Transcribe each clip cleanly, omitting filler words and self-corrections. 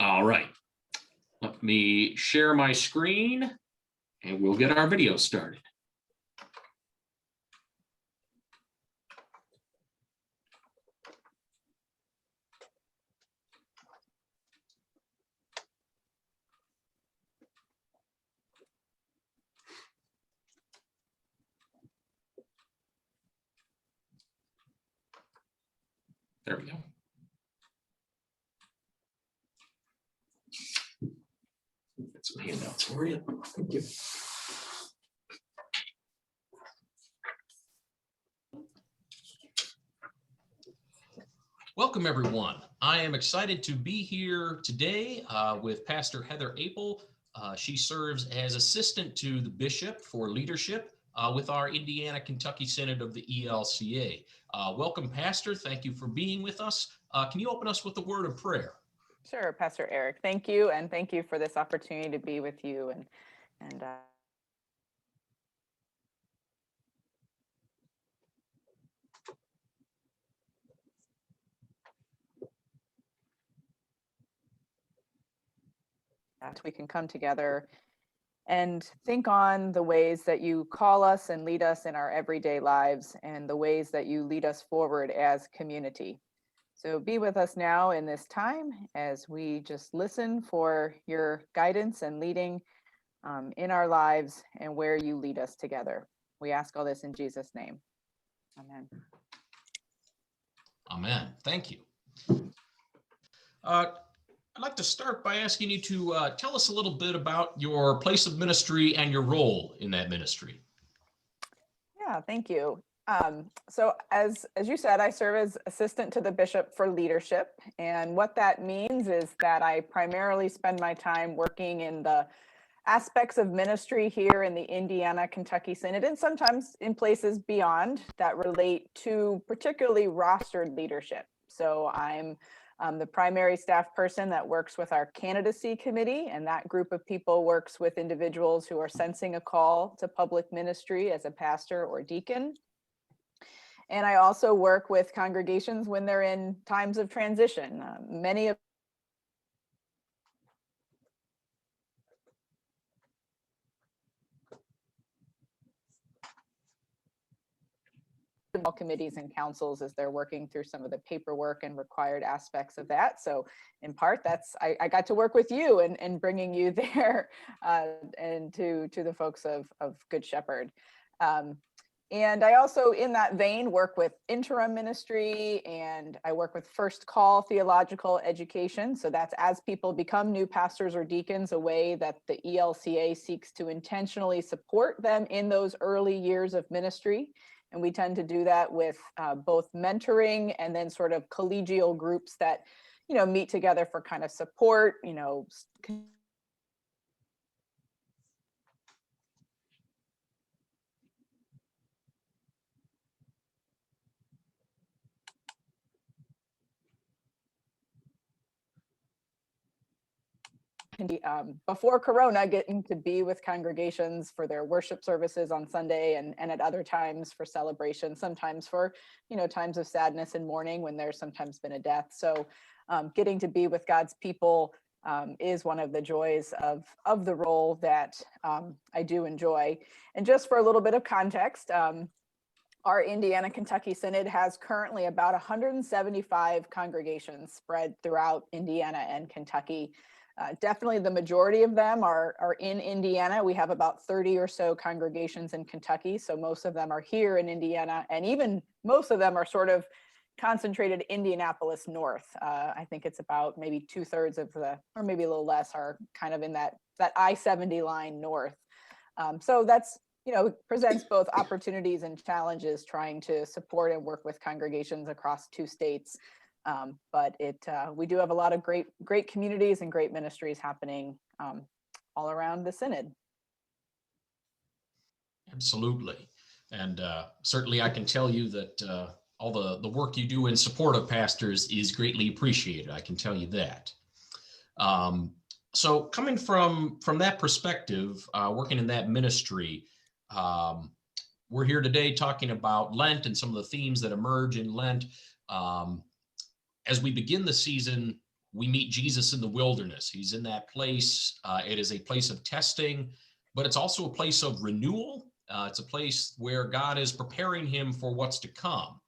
All right, let me share my screen and we'll get our video started. There we go. Get some handouts for you. Thank you. Welcome, everyone. I am excited to be here today with Pastor Heather Apel. She serves as assistant to the bishop for leadership with our Indiana-Kentucky Synod of the ELCA. Welcome, Pastor. Thank you for being with us. Can you open us with a word of prayer? Sure, Pastor Eric. Thank you, and thank you for this opportunity to be with you and that we can come together and think on the ways that you call us and lead us in our everyday lives and the ways that you lead us forward as community. So be with us now in this time as we just listen for your guidance and leading in our lives and where you lead us together. We ask all this in Jesus' name. Amen. Amen. Thank you. I'd like to start by asking you to tell us a little bit about your place of ministry and your role in that ministry. Yeah, thank you. So as you said, I serve as assistant to the bishop for leadership. And what that means is that I primarily spend my time working in the aspects of ministry here in the Indiana-Kentucky Synod, and sometimes in places beyond that relate to particularly rostered leadership. So I'm the primary staff person that works with our candidacy committee, and that group of people works with individuals who are sensing a call to public ministry as a pastor or deacon. And I also work with congregations when they're in times of transition. Many of committees and councils as they're working through some of the paperwork and required aspects of that. So in part, that's I got to work with you and bringing you there and to the folks of Good Shepherd. And I also, in that vein, work with interim ministry, and I work with first call theological education. So that's as people become new pastors or deacons, a way that the ELCA seeks to intentionally support them in those early years of ministry. And we tend to do that with both mentoring and then sort of collegial groups that, meet together for kind of support, before Corona, getting to be with congregations for their worship services on Sunday and at other times for celebration, sometimes for, times of sadness and mourning when there's sometimes been a death. So getting to be with God's people is one of the joys of the role that I do enjoy. And just for a little bit of context, our Indiana-Kentucky Synod has currently about 175 congregations spread throughout Indiana and Kentucky. Definitely the majority of them are in Indiana. We have about 30 or so congregations in Kentucky. So most of them are here in Indiana, and even most of them are sort of concentrated Indianapolis north. I think it's about maybe 2/3 of or maybe a little less, are kind of in that I-70 line north. So that's, presents both opportunities and challenges trying to support and work with congregations across two states. But we do have a lot of great communities and great ministries happening all around the Synod. Absolutely. And certainly I can tell you that all the work you do in support of pastors is greatly appreciated. I can tell you that. So coming from that perspective, working in that ministry, we're here today talking about Lent and some of the themes that emerge in Lent. As we begin the season, we meet Jesus in the wilderness. He's in that place. It is a place of testing, but it's also a place of renewal. It's a place where God is preparing him for what's to come.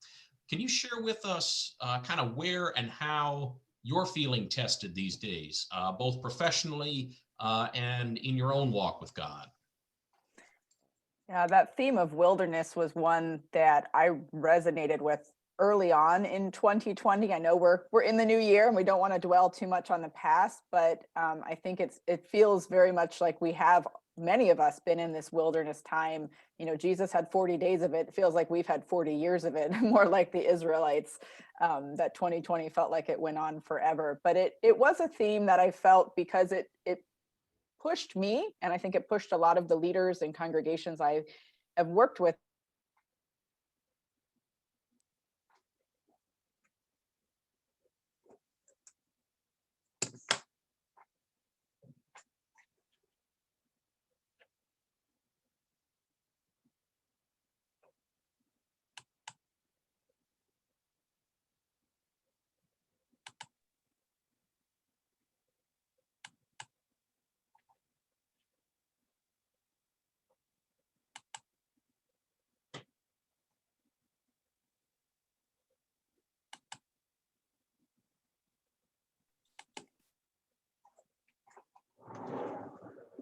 Can you share with us kind of where and how you're feeling tested these days, both professionally and in your own walk with God? Yeah, that theme of wilderness was one that I resonated with early on in 2020. I know we're in the new year and we don't want to dwell too much on the past, but I think it feels very much like we have, many of us, been in this wilderness time. Jesus had 40 days of it. It feels like we've had 40 years of it, more like the Israelites. That 2020 felt like it went on forever, but it was a theme that I felt because it pushed me, and I think it pushed a lot of the leaders and congregations I have worked with.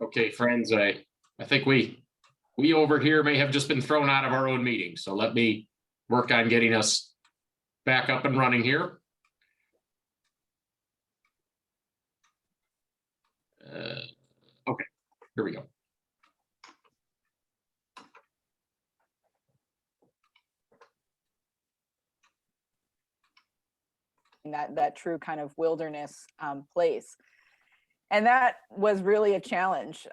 Okay, friends, I think we over here may have just been thrown out of our own meeting. So let me work on getting us back up and running here. Okay, here we go. That true kind of wilderness place. And that was really a challenge,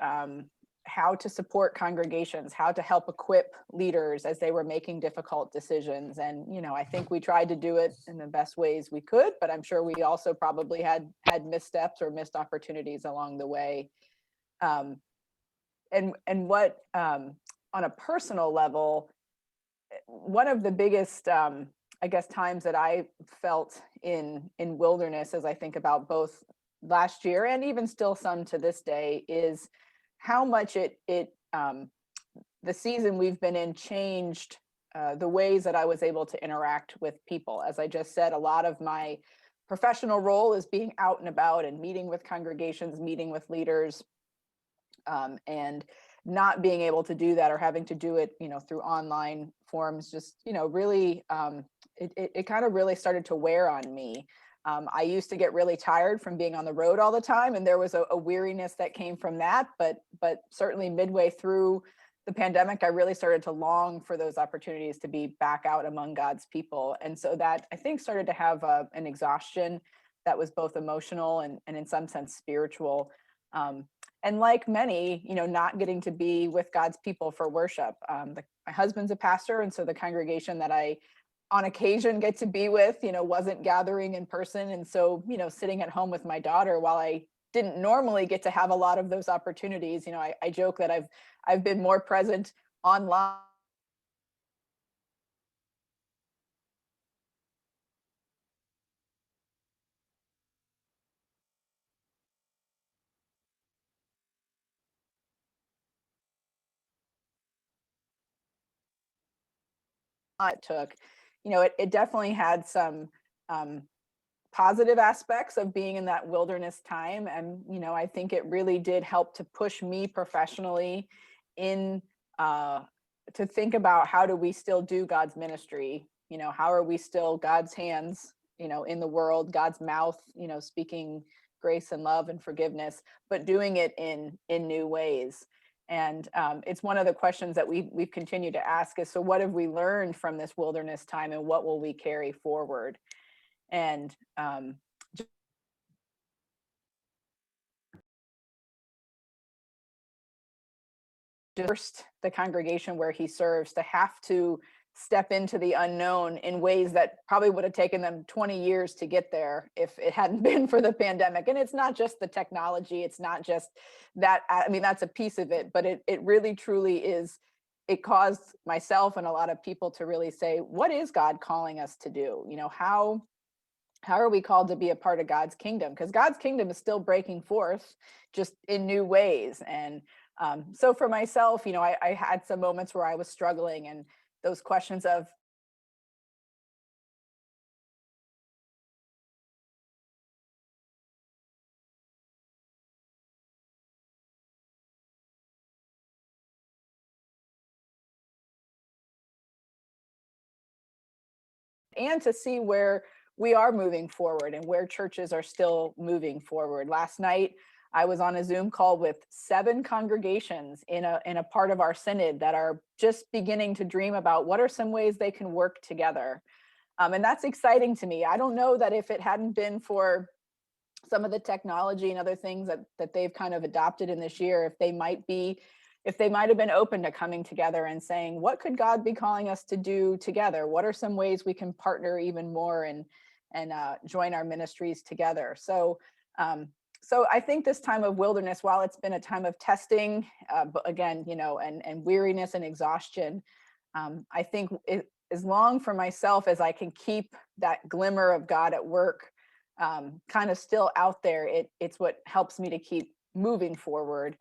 how to support congregations, how to help equip leaders as they were making difficult decisions. And, I think we tried to do it in the best ways we could, but I'm sure we also probably had missteps or missed opportunities along the way. And what, on a personal level, one of the biggest, I guess, times that I felt in wilderness, as I think about both last year and even still some to this day, is how much the season we've been in changed the ways that I was able to interact with people. As I just said, a lot of my professional role is being out and about and meeting with congregations, meeting with leaders, and not being able to do that, or having to do it, through online forms, just, really, it kind of really started to wear on me. I used to get really tired from being on the road all the time, and there was a weariness that came from that. But certainly midway through the pandemic, I really started to long for those opportunities to be back out among God's people. And so that, I think, started to have an exhaustion that was both emotional and in some sense spiritual. And like many, not getting to be with God's people for worship. My husband's a pastor, and so the congregation that I on occasion get to be with, wasn't gathering in person. And so, sitting at home with my daughter, while I didn't normally get to have a lot of those opportunities, I joke that I've been more present online. It took, it definitely had some positive aspects of being in that wilderness time. And, I think it really did help to push me professionally in to think about, how do we still do God's ministry? How are we still God's hands, in the world, God's mouth, speaking grace and love and forgiveness, but doing it in new ways. And it's one of the questions that we've continued to ask is, so what have we learned from this wilderness time, and what will we carry forward? And just the congregation where he serves to have to step into the unknown in ways that probably would have taken them 20 years to get there if it hadn't been for the pandemic. And it's not just the technology, it's not just that. I mean, that's a piece of it, but it really truly is. It caused myself and a lot of people to really say, what is God calling us to do? How how are we called to be a part of God's kingdom? Because God's kingdom is still breaking forth, just in new ways. And so for myself, I had some moments where I was struggling, and those questions of, and to see where we are moving forward and where churches are still moving forward. Last night, I was on a Zoom call with 7 congregations in a part of our synod that are just beginning to dream about what are some ways they can work together. And that's exciting to me. I don't know that if it hadn't been for some of the technology and other things that they've kind of adopted in this year, if they might have been open to coming together and saying, what could God be calling us to do together? What are some ways we can partner even more and join our ministries together? So I think this time of wilderness, while it's been a time of testing, but again, and weariness and exhaustion, I think as long for myself as I can keep that glimmer of God at work kind of still out there, it's what helps me to keep moving forward.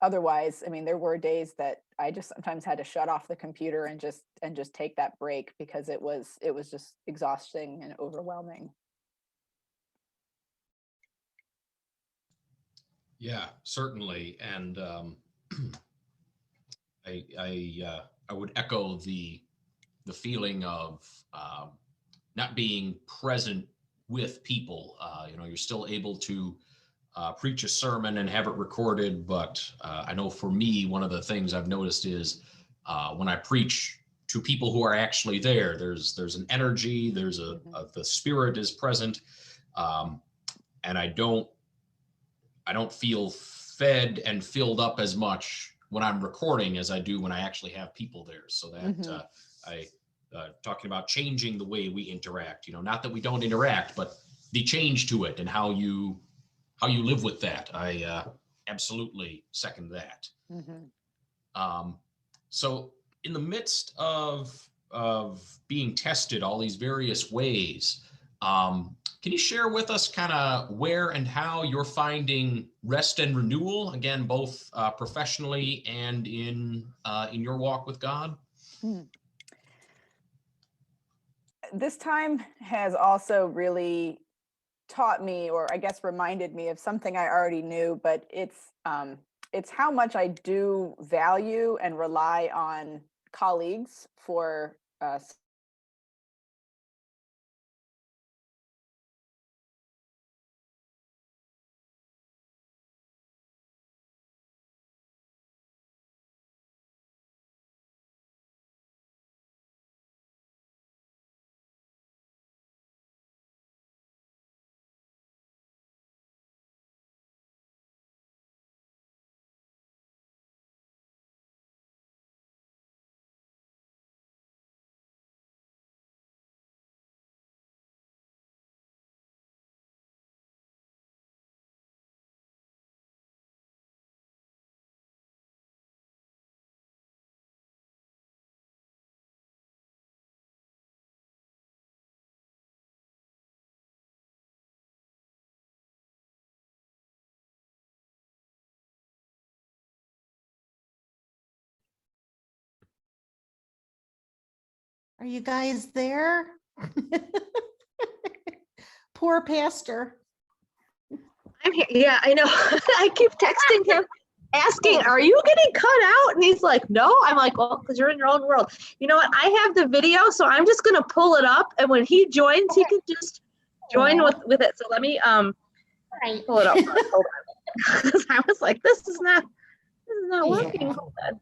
Otherwise, I mean, there were days that I just sometimes had to shut off the computer and just take that break, because it was just exhausting and overwhelming. Yeah, certainly. And I would echo the feeling of not being present with people. You're still able to preach a sermon and have it recorded, but I know for me, one of the things I've noticed is when I preach to people who are actually there, there's an energy, the spirit is present, and I don't feel fed and filled up as much when I'm recording as I do when I actually have people there. So that talking about changing the way we interact, not that we don't interact, but the change to it and how you live with that. I absolutely second that. So in the midst of being tested all these various ways, can you share with us kind of where and how you're finding rest and renewal, again, both professionally and in your walk with God? This time has also really taught me, or I guess reminded me of something I already knew, but it's how much I do value and rely on colleagues for Are you guys there? Poor pastor. I'm here. Yeah, I know. I keep texting him, asking, are you getting cut out? And he's like, no. I'm like, well, because you're in your own world. You know what? I have the video, so I'm just going to pull it up. And when he joins, he can just join with it. So let me pull it up first. Hold on. Because I was like, this is not working. Hold on.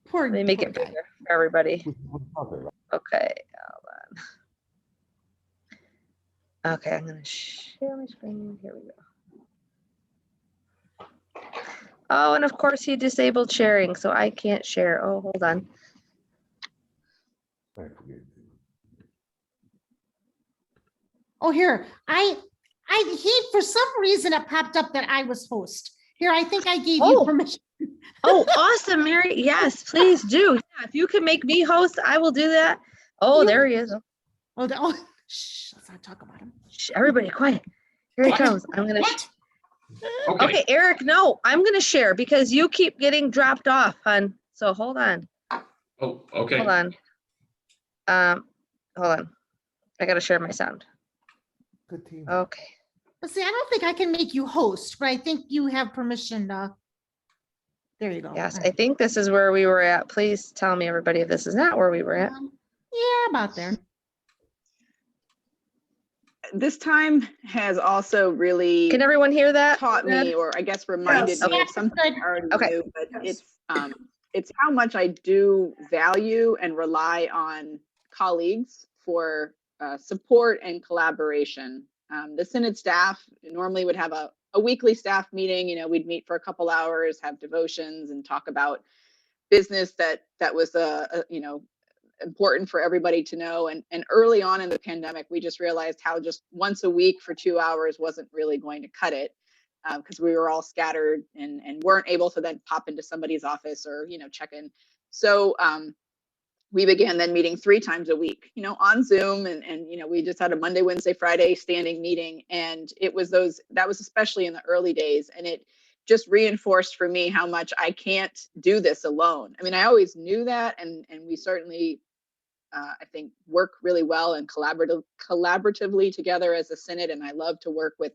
Poor, let me make it bigger for everybody. Okay, hold on. Okay, I'm going to share my screen. Here we go. Oh, and of course he disabled sharing, so I can't share. Oh, hold on. Oh, here. For some reason it popped up that I was host. Here, I think I gave you permission. Oh, awesome, Mary. Yes, please do. Yeah, if you can make me host, I will do that. Oh, there he is. Oh, Shh, let's not talk about him. Shh, everybody quiet. Here he What? comes. I'm gonna. What? Okay, Eric, no, I'm gonna share because you keep getting dropped off, hon. So hold on. Oh, okay. Hold on. Hold on. I gotta share my sound. Good team. Okay. But see, I don't think I can make you host, but I think you have permission to. There you go. Yes, All I right. think this is where we were at. Please tell me, everybody, if this is not where we were at. Yeah, about there. This time has also really Can everyone hear that? taught me, or I guess reminded me Okay. of something I already Okay. knew, but it's how much I do value and rely on colleagues for support and collaboration. The Synod staff normally would have a weekly staff meeting. You know, we'd meet for a couple hours, have devotions, and talk about business that was important for everybody to know. And early on in the pandemic, we just realized how just once a week for 2 hours wasn't really going to cut it, because we were all scattered and weren't able to then pop into somebody's office or, check in. So we began then meeting 3 times a week, on Zoom. And we just had a Monday, Wednesday, Friday standing meeting. And that was especially in the early days. And it just reinforced for me how much I can't do this alone. I mean, I always knew that. And we certainly, I think, work really well and collaboratively together as a synod. And I love to work with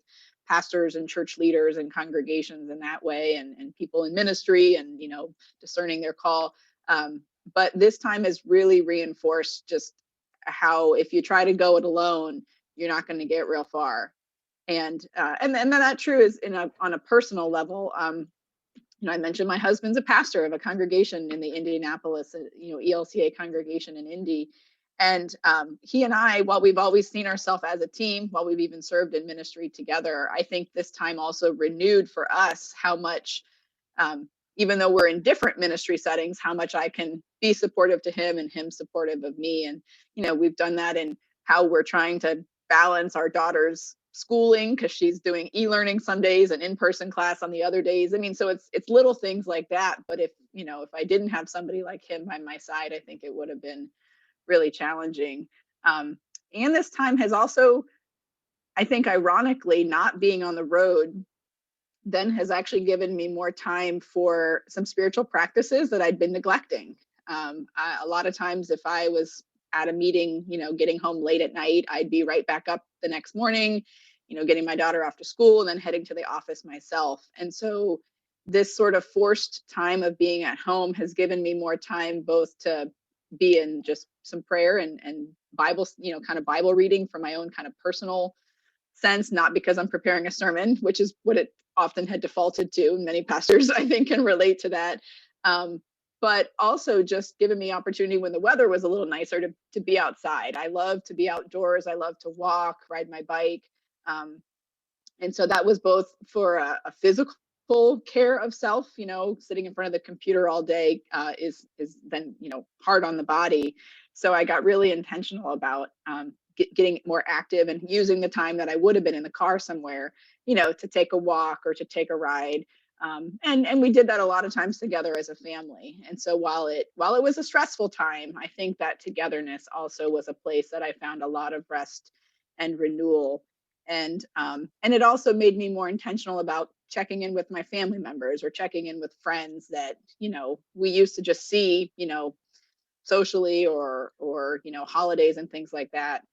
pastors and church leaders and congregations in that way, and people in ministry and, discerning their call. But this time has really reinforced just how if you try to go it alone, you're not going to get real far. And then that true is on a personal level. I mentioned my husband's a pastor of a congregation in the Indianapolis, ELCA congregation in Indy. And he and I, while we've always seen ourselves as a team, while we've even served in ministry together, I think this time also renewed for us how much, even though we're in different ministry settings, how much I can be supportive to him and him supportive of me. And, we've done that in how we're trying to balance our daughter's schooling, because she's doing e-learning some days and in-person class on the other days. I mean, so it's little things like that. But if I didn't have somebody like him by my side, I think it would have been really challenging. And this time has also, I think, ironically, not being on the road then has actually given me more time for some spiritual practices that I'd been neglecting. A lot of times if I was at a meeting, getting home late at night, I'd be right back up the next morning, getting my daughter off to school and then heading to the office myself. And so this sort of forced time of being at home has given me more time both to be in just some prayer and Bible, kind of Bible reading for my own kind of personal sense, not because I'm preparing a sermon, which is what it often had defaulted to. Many pastors, I think, can relate to that. But also just given me opportunity when the weather was a little nicer to be outside. I love to be outdoors. I love to walk, ride my bike. And so that was both for a physical care of self, sitting in front of the computer all day is then, hard on the body. So I got really intentional about getting more active and using the time that I would have been in the car somewhere, to take a walk or to take a ride. And we did that a lot of times together as a family. And so while it was a stressful time, I think that togetherness also was a place that I found a lot of rest and renewal. And it also made me more intentional about checking in with my family members or checking in with friends that, we used to just see, socially or holidays and things like that.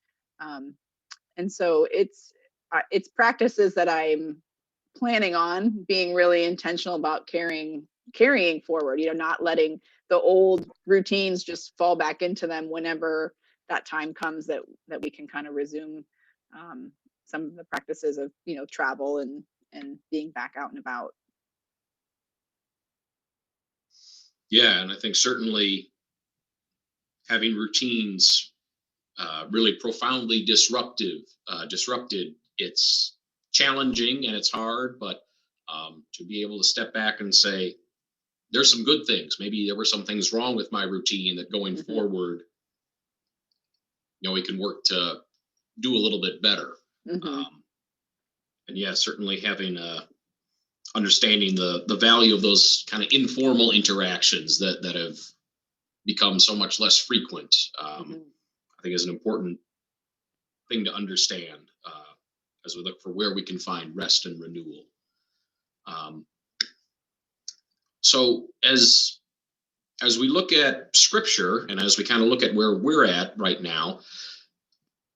And so it's practices that I'm planning on being really intentional about carrying forward, not letting the old routines just fall back into them whenever that time comes that we can kind of resume some of the practices of, travel and being back out and about. Yeah, and I think certainly having routines really profoundly disrupted. It's challenging and it's hard, but to be able to step back and say, there's some good things. Maybe there were some things wrong with my routine that going forward, we can work to do a little bit better. And yeah, certainly having understanding the value of those kind of informal interactions that have become so much less frequent, I think is an important thing to understand as we look for where we can find rest and renewal. So as we look at Scripture, and as we kind of look at where we're at right now,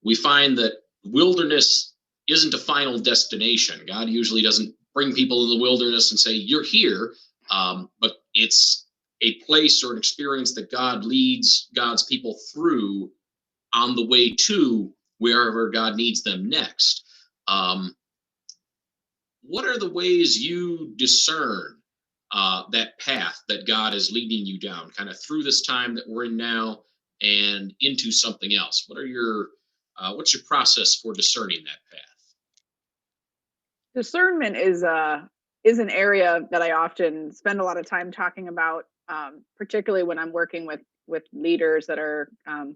we find that wilderness isn't a final destination. God usually doesn't bring people to the wilderness and say, you're here, but it's a place or an experience that God leads God's people through on the way to wherever God needs them next. What are the ways you discern that path that God is leading you down, kind of through this time that we're in now and into something else? What are your what's your process for discerning that path? Discernment is an area that I often spend a lot of time talking about, particularly when I'm working with leaders that are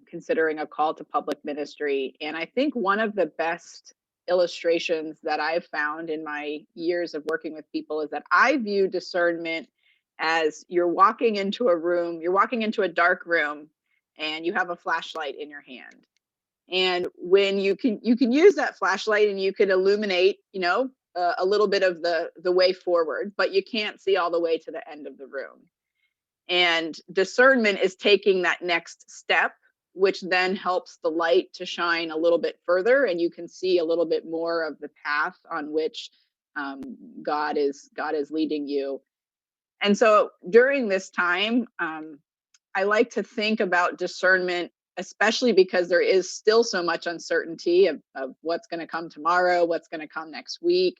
considering a call to public ministry. And I think one of the best illustrations that I've found in my years of working with people is that I view discernment as you're walking into a room, you're walking into a dark room, and you have a flashlight in your hand. And when you can use that flashlight and you can illuminate, a little bit of the way forward, but you can't see all the way to the end of the room. And discernment is taking that next step, which then helps the light to shine a little bit further, and you can see a little bit more of the path on which God is leading you. And so during this time, I like to think about discernment, especially because there is still so much uncertainty of what's going to come tomorrow, what's going to come next week.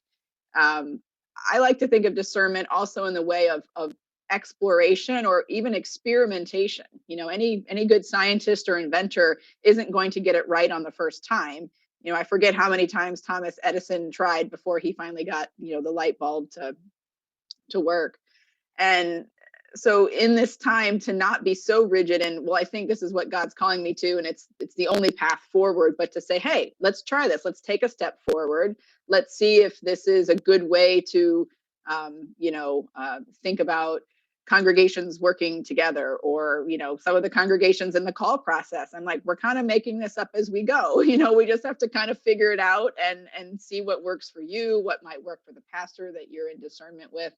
I like to think of discernment also in the way of exploration or even experimentation. Any good scientist or inventor isn't going to get it right on the first time. I forget how many times Thomas Edison tried before he finally got, the light bulb to work. And so in this time, to not be so rigid and, well, I think this is what God's calling me to, and it's the only path forward, but to say, hey, let's try this. Let's take a step forward. Let's see if this is a good way to, think about congregations working together, or, some of the congregations in the call process. I'm like, we're kind of making this up as we go. We just have to kind of figure it out and see what works for you, what might work for the pastor that you're in discernment with.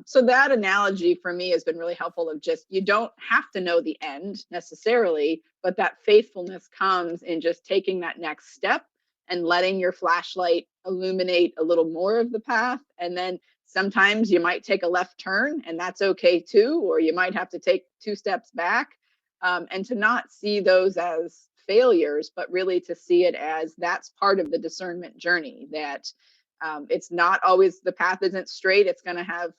So that analogy for me has been really helpful, of just, you don't have to know the end necessarily, but that faithfulness comes in just taking that next step and letting your flashlight illuminate a little more of the path. And then sometimes you might take a left turn, and that's okay too, or you might have to take 2 steps back, and to not see those as failures, but really to see it as that's part of the discernment journey, that it's not always, the path isn't straight. It's going to have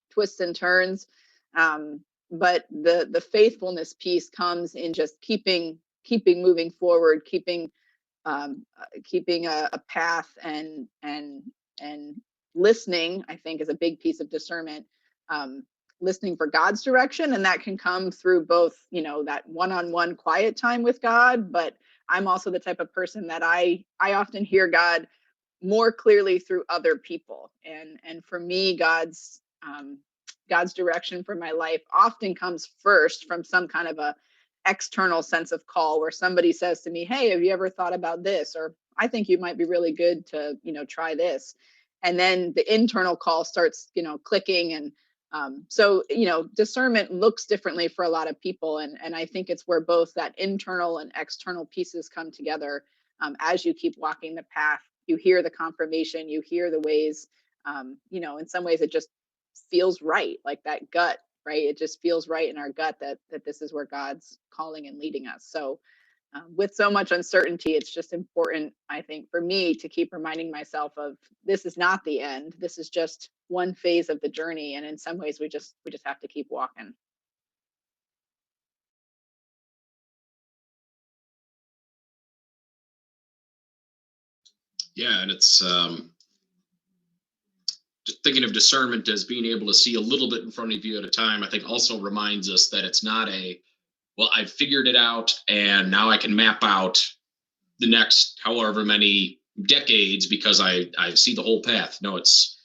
twists and turns. But the faithfulness piece comes in just keeping moving forward, keeping a path, and listening, I think, is a big piece of discernment. Listening for God's direction, and that can come through both, that one-on-one quiet time with God. But I'm also the type of person that I often hear God more clearly through other people, and for me, God's direction for my life often comes first from some kind of a external sense of call, where somebody says to me, hey, have you ever thought about this? Or I think you might be really good to try this. And then the internal call starts clicking. And so discernment looks differently for a lot of people, and I think it's where both that internal and external pieces come together. As you keep walking the path, you hear the confirmation, you hear the ways, in some ways it just feels right, like that gut, right? It just feels right in our gut that this is where God's calling and leading us. So with so much uncertainty, it's just important, I think, for me to keep reminding myself of, this is not the end. This is just one phase of the journey. And in some ways we just have to keep walking. Yeah, and it's just thinking of discernment as being able to see a little bit in front of you at a time, I think also reminds us that it's not well, I've figured it out and now I can map out the next however many decades because I see the whole path. No, it's,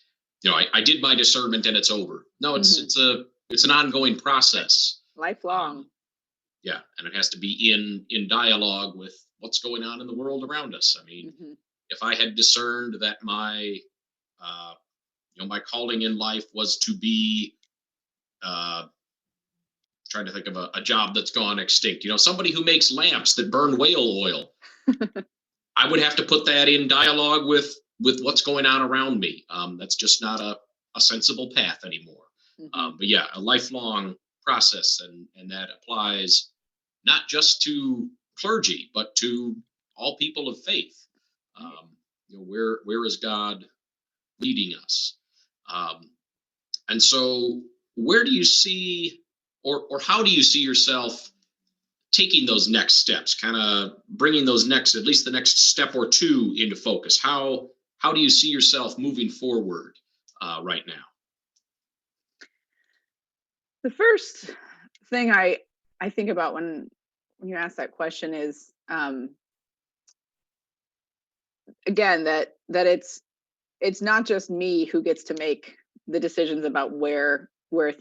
I did my discernment and it's over. No, it's an ongoing process. Lifelong. Yeah, and it has to be in dialogue with what's going on in the world around us. I mean, Mhm. if I had discerned that my my calling in life was to be uh, trying to think of a job that's gone extinct, somebody who makes lamps that burn whale oil, I would have to put that in dialogue with what's going on around me. That's just not a sensible path anymore. Mhm. But yeah, a lifelong process, and that applies not just to clergy, but to all people of faith. Where is God leading us? And so, where do you see, or how do you see yourself taking those next steps, kind of bringing those next, at least the next step or two into focus? How do you see yourself moving forward right now? The first thing I think about when you ask that question is, again, that it's not just me who gets to make the decisions about where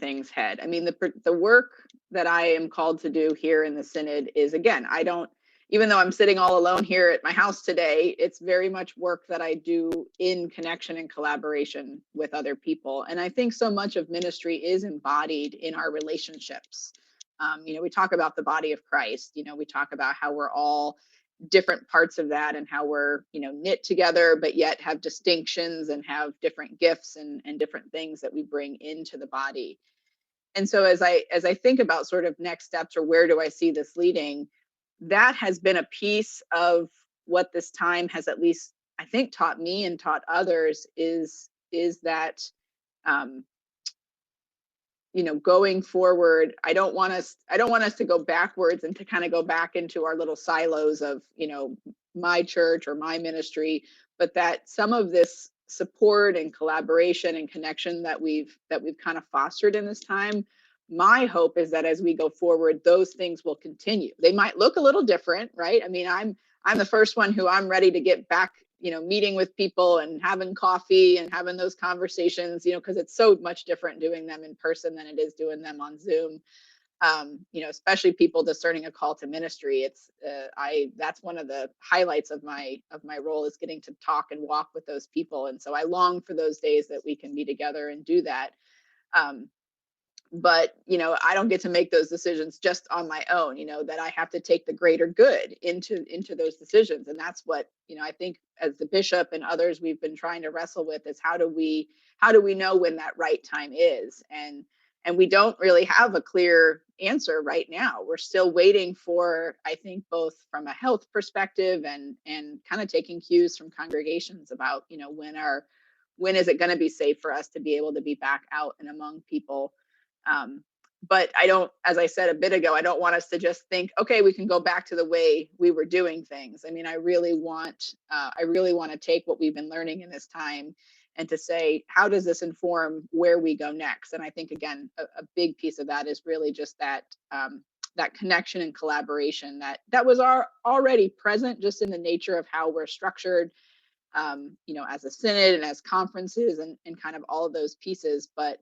things head. I mean, the work that I am called to do here in the synod is, again, I don't, even though I'm sitting all alone here at my house today, it's very much work that I do in connection and collaboration with other people. And I think so much of ministry is embodied in our relationships. We talk about the body of Christ. We talk about how we're all different parts of that, and how we're knit together, but yet have distinctions and have different gifts and different things that we bring into the body. And so as I think about sort of next steps, or where do I see this leading, that has been a piece of what this time has, at least I think, taught me and taught others, is that um, going forward, I don't want us to go backwards and to kind of go back into our little silos of, my church or my ministry, but that some of this support and collaboration and connection that we've kind of fostered in this time, my hope is that as we go forward, those things will continue. They might look a little different, right? I mean, I'm the first one who I'm ready to get back, meeting with people and having coffee and having those conversations, because it's so much different doing them in person than it is doing them on Zoom. Especially people discerning a call to ministry. It's that's one of the highlights of my role, is getting to talk and walk with those people. And so I long for those days that we can be together and do that. But I don't get to make those decisions just on my own, that I have to take the greater good into those decisions. And that's what I think, as the bishop and others, we've been trying to wrestle with, is how do we know when that right time is. And we don't really have a clear answer right now. We're still waiting for, I think, both from a health perspective and kind of taking cues from congregations about when is it going to be safe for us to be able to be back out and among people. But I don't, as I said a bit ago, I don't want us to just think, okay, we can go back to the way we were doing things. I mean, I really want to take what we've been learning in this time and to say, how does this inform where we go next? And I think, again, a big piece of that is really just that that connection and collaboration that was already present, just in the nature of how we're structured, as a synod and as conferences and kind of all of those pieces. But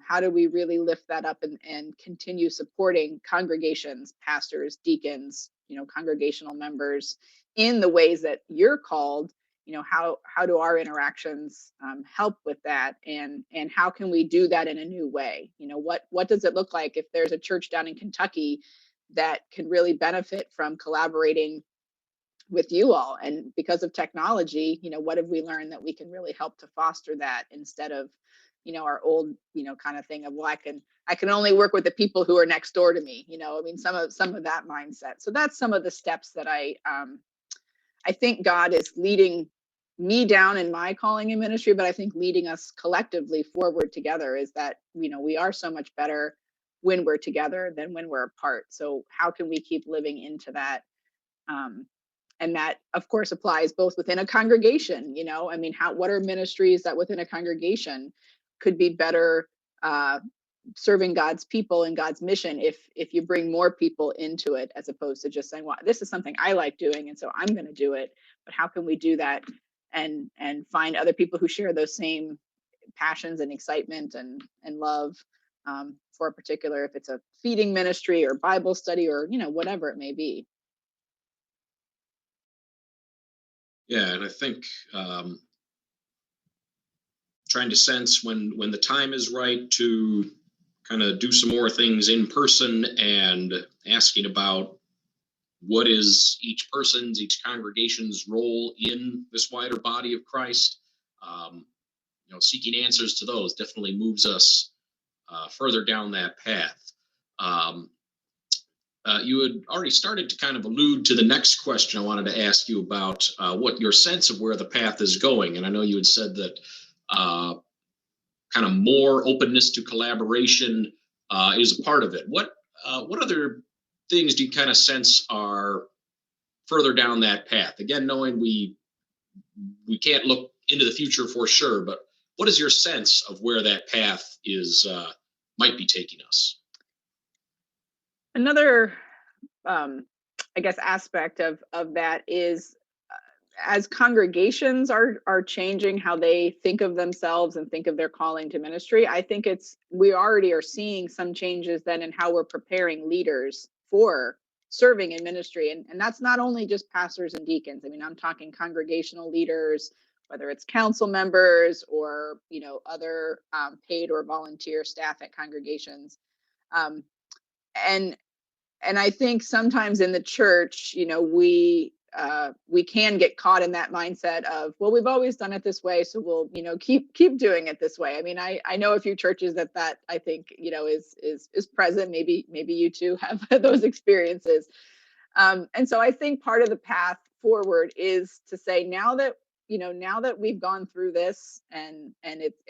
how do we really lift that up and continue supporting congregations, pastors, deacons, congregational members in the ways that you're called? How do our interactions help with that, and how can we do that in a new way? What does it look like if there's a church down in Kentucky that can really benefit from collaborating with you all? And because of technology, what have we learned that we can really help to foster that, instead of our old kind of thing of, well, I can only work with the people who are next door to me. I mean, some of that mindset. So that's some of the steps that I think God is leading me down in my calling in ministry, but I think leading us collectively forward together, is that we are so much better when we're together than when we're apart. So how can we keep living into that? And that, of course, applies both within a congregation. I mean, what are ministries that within a congregation could be better serving God's people and God's mission if you bring more people into it, as opposed to just saying, well, this is something I like doing, and so I'm going to do it. But how can we do that and find other people who share those same passions and excitement and love for a particular, if it's a feeding ministry or Bible study or whatever it may be. Yeah, and I think trying to sense when the time is right to kind of do some more things in person, and asking about what is each congregation's role in this wider body of Christ. Um, seeking answers to those definitely moves us further down that path. Um, you had already started to kind of allude to the next question I wanted to ask you about, what your sense of where the path is going. And I know you had said that kind of more openness to collaboration is a part of it. What other things do you kind of sense are further down that path? Again, knowing we can't look into the future for sure, but what is your sense of where that path is might be taking us? Another, I guess, aspect of that is, as congregations are changing how they think of themselves and think of their calling to ministry, I think we already are seeing some changes then in how we're preparing leaders for serving in ministry. And that's not only just pastors and deacons. I mean, I'm talking congregational leaders, whether it's council members or, other paid or volunteer staff at congregations. Um, and and I think sometimes in the church, we can get caught in that mindset of, well, we've always done it this way, so we'll, keep doing it this way. I mean, I know a few churches that I think, is present. Maybe you too have those experiences. And so I think part of the path forward is to say, now that we've gone through this, and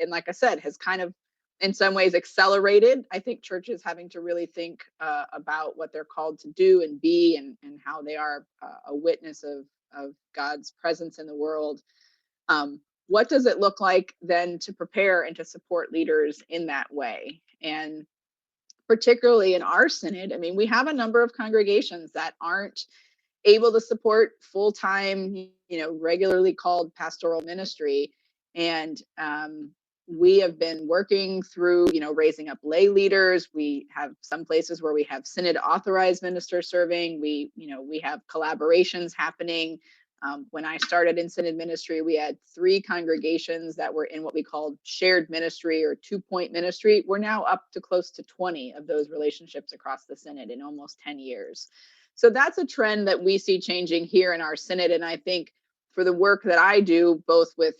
like I said, has kind of in some ways accelerated, I think churches having to really think about what they're called to do and be, and how they are a witness of God's presence in the world. What does it look like then to prepare and to support leaders in that way? And particularly in our synod, I mean, we have a number of congregations that aren't able to support full-time, regularly called pastoral ministry. And we have been working through, raising up lay leaders. We have some places where we have synod authorized ministers serving. We have collaborations happening. When I started in synod ministry, we had 3 congregations that were in what we called shared ministry or 2-point ministry. We're now up to close to 20 of those relationships across the synod in almost 10 years. So that's a trend that we see changing here in our synod. And I think for the work that I do, both with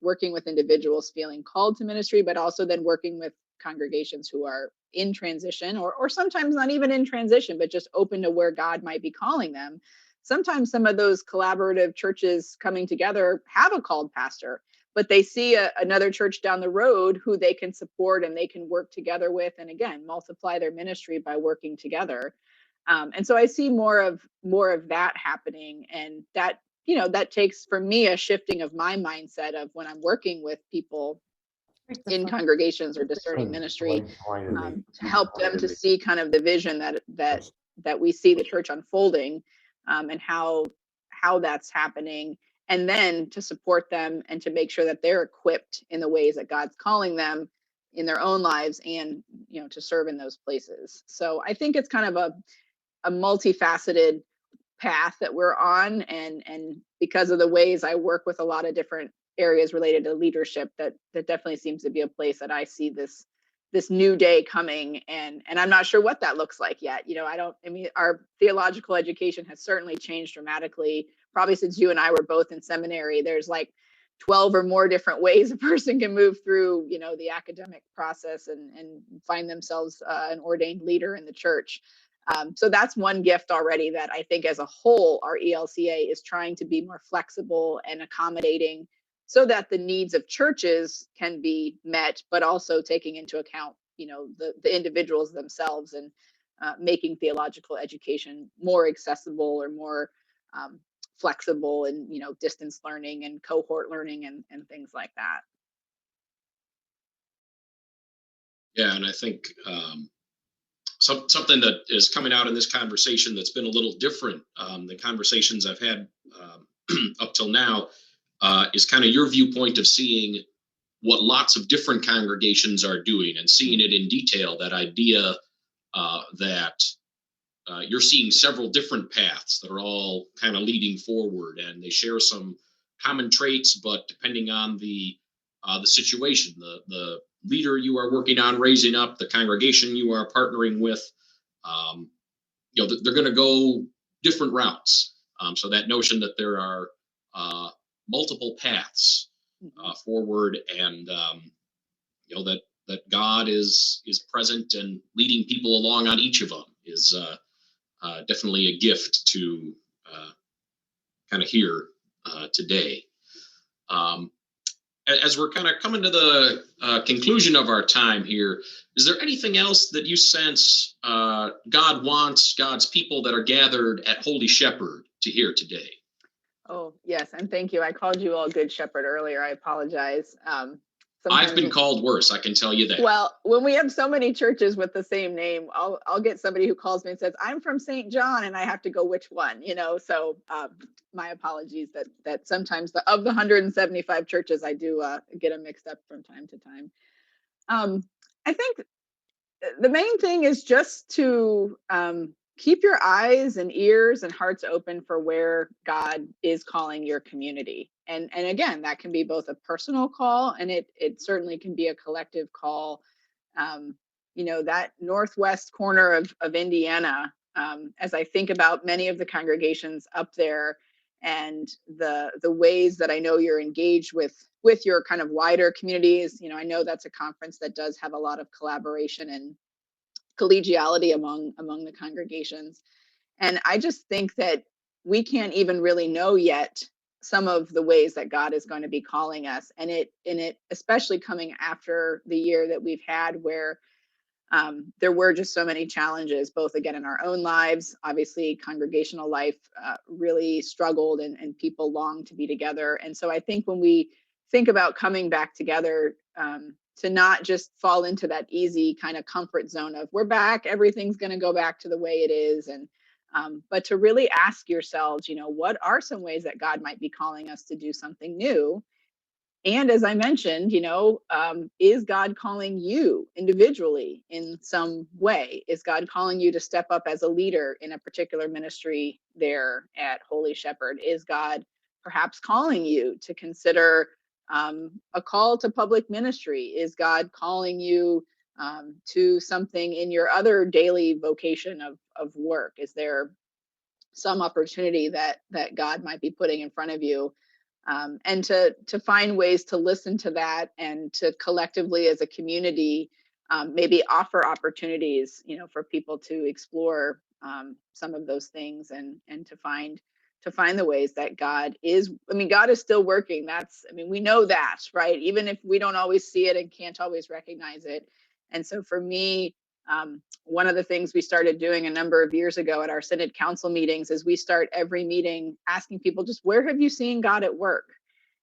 working with individuals feeling called to ministry, but also then working with congregations who are in transition, or sometimes not even in transition, but just open to where God might be calling them. Sometimes some of those collaborative churches coming together have a called pastor, but they see another church down the road who they can support and they can work together with, and again, multiply their ministry by working together. And so I see more of that happening, and that takes for me a shifting of my mindset of when I'm working with people in congregations or discerning ministry, to help them to see kind of the vision that we see the church unfolding, and how that's happening, and then to support them and to make sure that they're equipped in the ways that God's calling them in their own lives, and to serve in those places. So I think it's kind of a multifaceted path that we're on, and because of the ways I work with a lot of different areas related to leadership, that definitely seems to be a place that I see this new day coming, and I'm not sure what that looks like yet. I mean, our theological education has certainly changed dramatically, probably since you and I were both in seminary. There's like 12 or more different ways a person can move through, the academic process and find themselves an ordained leader in the church. So that's one gift already that I think as a whole, our ELCA is trying to be more flexible and accommodating so that the needs of churches can be met, but also taking into account, the individuals themselves, and making theological education more accessible or more flexible, and, distance learning and cohort learning and things like that. Yeah, and I think something that is coming out in this conversation that's been a little different than conversations I've had up till now is kind of your viewpoint of seeing what lots of different congregations are doing and seeing it in detail. That idea that you're seeing several different paths that are all kind of leading forward, and they share some common traits, but depending on the situation, the leader you are working on raising up, the congregation you are partnering with, they're going to go different routes. So that notion that there are multiple paths forward, and that God is present and leading people along on each of them is definitely a gift to kind of hear today. As we're kind of coming to the conclusion of our time here, is there anything else that you sense God wants God's people that are gathered at Holy Shepherd to hear today? Oh, yes. And thank you. I called you all Good Shepherd earlier. I apologize. I've been called worse, I can tell you that. Well, when we have so many churches with the same name, I'll get somebody who calls me and says, I'm from St. John, and I have to go, which one, so my apologies that sometimes of the 175 churches, I do get them mixed up from time to time. I think the main thing is just to keep your eyes and ears and hearts open for where God is calling your community. And again, that can be both a personal call, and it certainly can be a collective call. That northwest corner of Indiana, as I think about many of the congregations up there and the ways that I know you're engaged with your kind of wider communities, I know that's a conference that does have a lot of collaboration and collegiality among the congregations. And I just think that we can't even really know yet some of the ways that God is going to be calling us, and it especially coming after the year that we've had, where there were just so many challenges, both again in our own lives. Obviously, congregational life really struggled, and people longed to be together. And so I think when we think about coming back together, to not just fall into that easy kind of comfort zone of we're back, everything's going to go back to the way it is, and but to really ask yourselves, what are some ways that God might be calling us to do something new? And as I mentioned, is God calling you individually in some way? Is God calling you to step up as a leader in a particular ministry there at Holy Shepherd? Is God perhaps calling you to consider a call to public ministry? Is God calling you to something in your other daily vocation of work? Is there some opportunity that God might be putting in front of you? And to find ways to listen to that, and to collectively as a community maybe offer opportunities, for people to explore some of those things, and to find the ways that God is still working. We know that, right? Even if we don't always see it and can't always recognize it. And so for me, one of the things we started doing a number of years ago at our Synod Council meetings is we start every meeting asking people, just where have you seen God at work?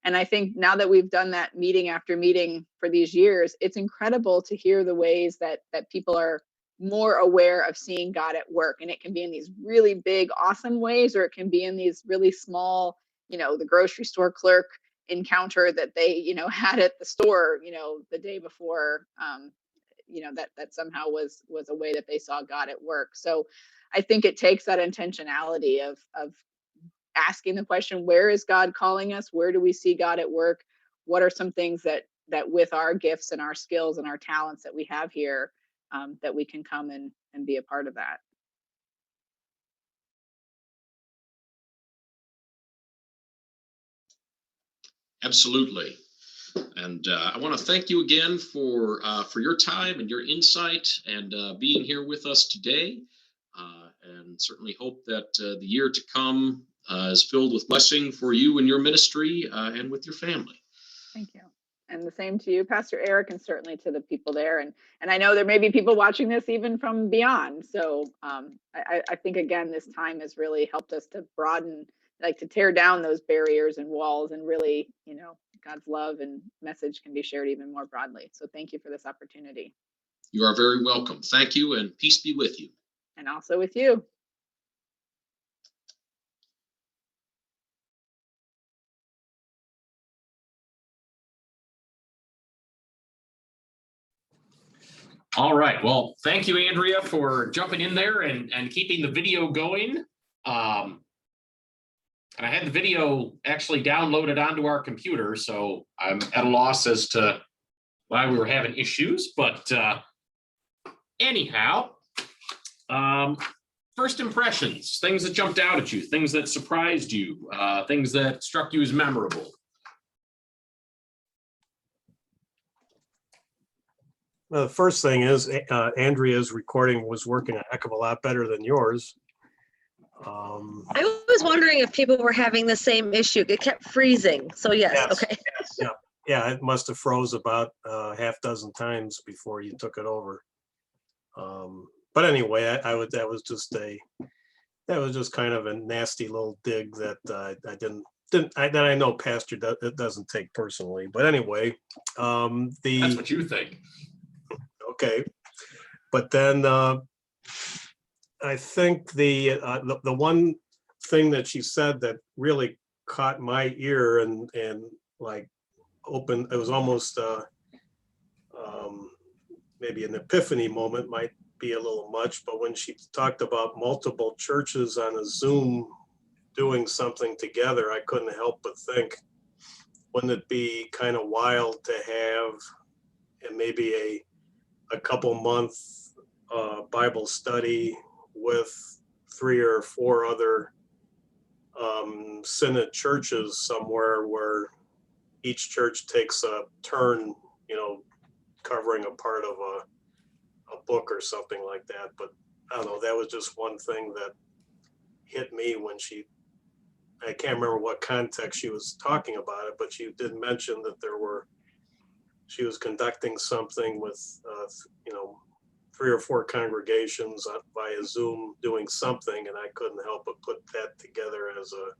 And I think now that we've done that meeting after meeting for these years, it's incredible to hear the ways that people are more aware of seeing God at work. And it can be in these really big, awesome ways, or it can be in these really small, the grocery store clerk encounter that they, had at the store, the day before, that somehow was a way that they saw God at work. So I think it takes that intentionality of asking the question, where is God calling us? Where do we see God at work? What are some things that with our gifts and our skills and our talents that we have here, that we can come and be a part of that? Absolutely. And I want to thank you again for your time and your insight, and being here with us today. And certainly hope that the year to come is filled with blessing for you and your ministry, and with your family. Thank you. And the same to you, Pastor Eric, and certainly to the people there. And I know there may be people watching this even from beyond. So I think, again, this time has really helped us to broaden, to tear down those barriers and walls, and really, God's love and message can be shared even more broadly. So thank you for this opportunity. You are very welcome. Thank you, and peace be with you. And also with you. All right. Well, thank you, Andrea, for jumping in there and keeping the video going. And I had the video actually downloaded onto our computer, so I'm at a loss as to why we were having issues. But anyhow, first impressions, things that jumped out at you, things that surprised you, things that struck you as memorable. The first thing is Andrea's recording was working a heck of a lot better than yours. I was wondering if people were having the same issue. It kept freezing. So yes, Yes. okay. Yeah, it must have froze about half dozen times before you took it over. But anyway, that was just kind of a nasty little dig that that I know Pastor doesn't take personally. But anyway, That's what you think. Okay, but then I think the one thing that she said that really caught my ear and like opened, it was almost maybe an epiphany moment, might be a little much, but when she talked about multiple churches on a Zoom doing something together, I couldn't help but think, wouldn't it be kind of wild to have and maybe a couple month Bible study with 3 or 4 other synod churches somewhere where each church takes a turn, covering a part of a book or something like that. But I don't know, that was just one thing that hit me when I can't remember what context she was talking about it, but she did mention that she was conducting something with, 3 or 4 congregations via Zoom doing something, and I couldn't help but put that together as a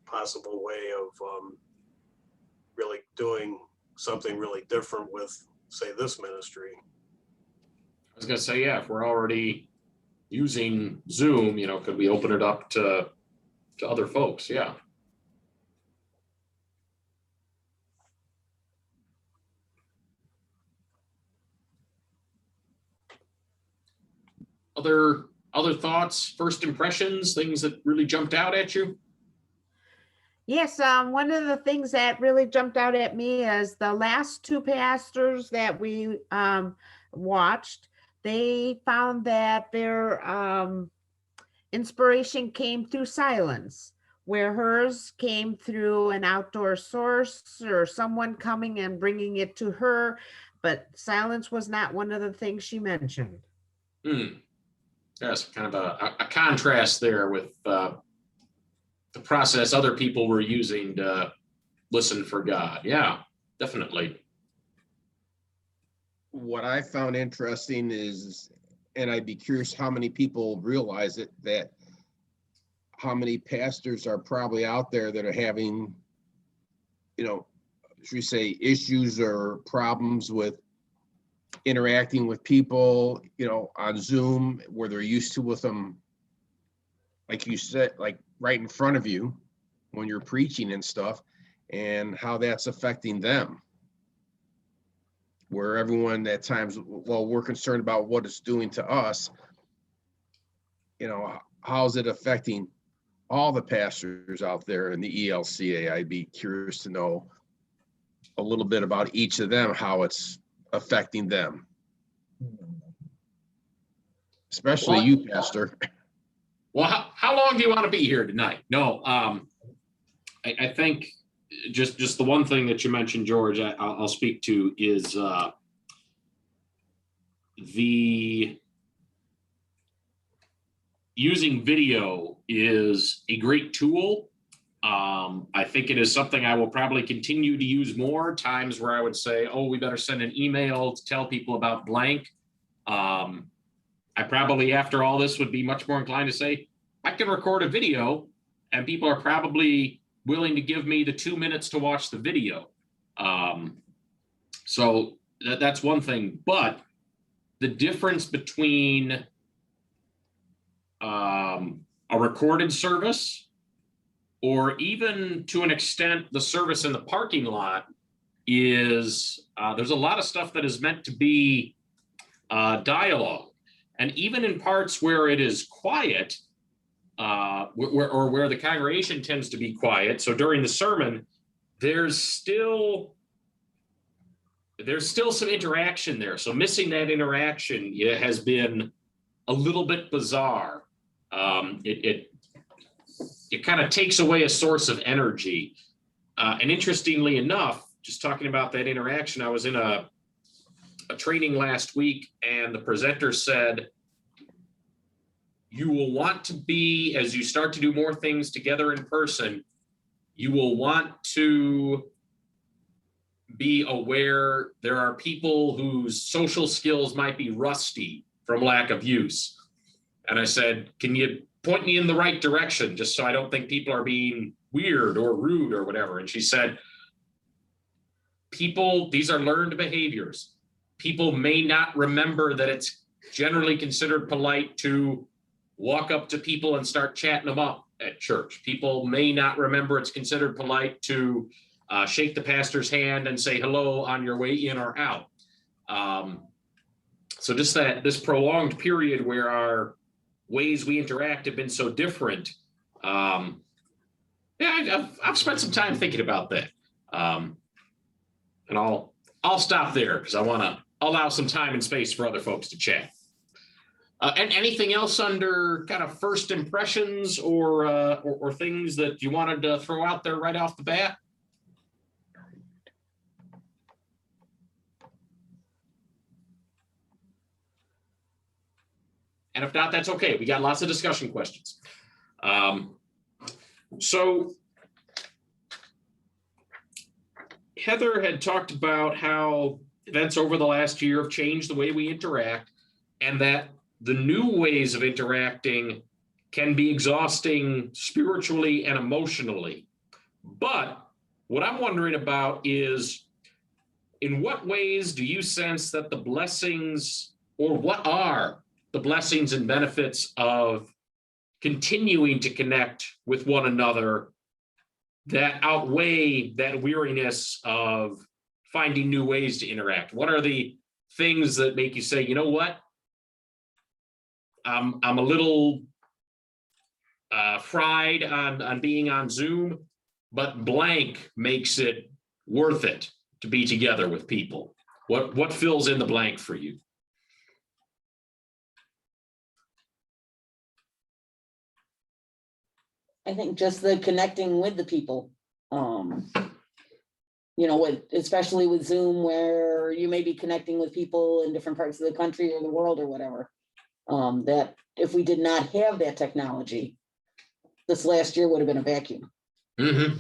possible way of really doing something really different with, say, this ministry. I was going to say, yeah, if we're already using Zoom, could we open it up to other folks? Yeah. Other thoughts, first impressions, things that really jumped out at you? Yes, one of the things that really jumped out at me is the last 2 pastors that we watched. They found that their inspiration came through silence, where hers came through an outdoor source or someone coming and bringing it to her, but silence was not one of the things she mentioned. Yes, kind of a contrast there with the process other people were using to listen for God. Yeah, definitely. What I found interesting is, and I'd be curious how many people realize it, that how many pastors are probably out there that are having, should we say, issues or problems with interacting with people, on Zoom, where they're used to with them, like you said, like right in front of you when you're preaching and stuff, and how that's affecting them. Where everyone at times, well, we're concerned about what it's doing to us, how is it affecting all the pastors out there in the ELCA? I'd be curious to know a little bit about each of them, how it's affecting them. Especially you, Pastor. Well, how long do you want to be here tonight? No, I think just the one thing that you mentioned, George, I'll speak to is the using video is a great tool. I think it is something I will probably continue to use more times where I would say, oh, we better send an email to tell people about blank. I probably, after all this, would be much more inclined to say, I can record a video and people are probably willing to give me the 2 minutes to watch the video. So that's one thing. But the difference between a recorded service, or even to an extent the service in the parking lot, is there's a lot of stuff that is meant to be dialogue. And even in parts where it is quiet, where the congregation tends to be quiet, so during the sermon, there's still some interaction there. So missing that interaction has been a little bit bizarre. It kind of takes away a source of energy. And interestingly enough, just talking about that interaction, I was in a training last week, and the presenter said, you will want to be, as you start to do more things together in person, you will want to be aware there are people whose social skills might be rusty from lack of use. And I said, can you point me in the right direction just so I don't think people are being weird or rude or whatever? And she said, these are learned behaviors. People may not remember that it's generally considered polite to walk up to people and start chatting them up at church. People may not remember it's considered polite to shake the pastor's hand and say hello on your way in or out. So just this prolonged period where our ways we interact have been so different. I've spent some time thinking about that. And I'll stop there because I want to allow some time and space for other folks to chat. And anything else under kind of first impressions or things that you wanted to throw out there right off the bat? And if not, that's okay. We got lots of discussion questions. So Heather had talked about how events over the last year have changed the way we interact, and that the new ways of interacting can be exhausting spiritually and emotionally. But what I'm wondering about is, in what ways do you sense that the blessings, or what are the blessings and benefits of continuing to connect with one another that outweigh that weariness of finding new ways to interact? What are the things that make you say, you know what? I'm a little fried on being on Zoom, but blank makes it worth it to be together with people. What fills in the blank for you? I think just the connecting with the people, especially with Zoom, where you may be connecting with people in different parts of the country or the world or whatever. That if we did not have that technology, this last year would have been a vacuum. Mm-hmm.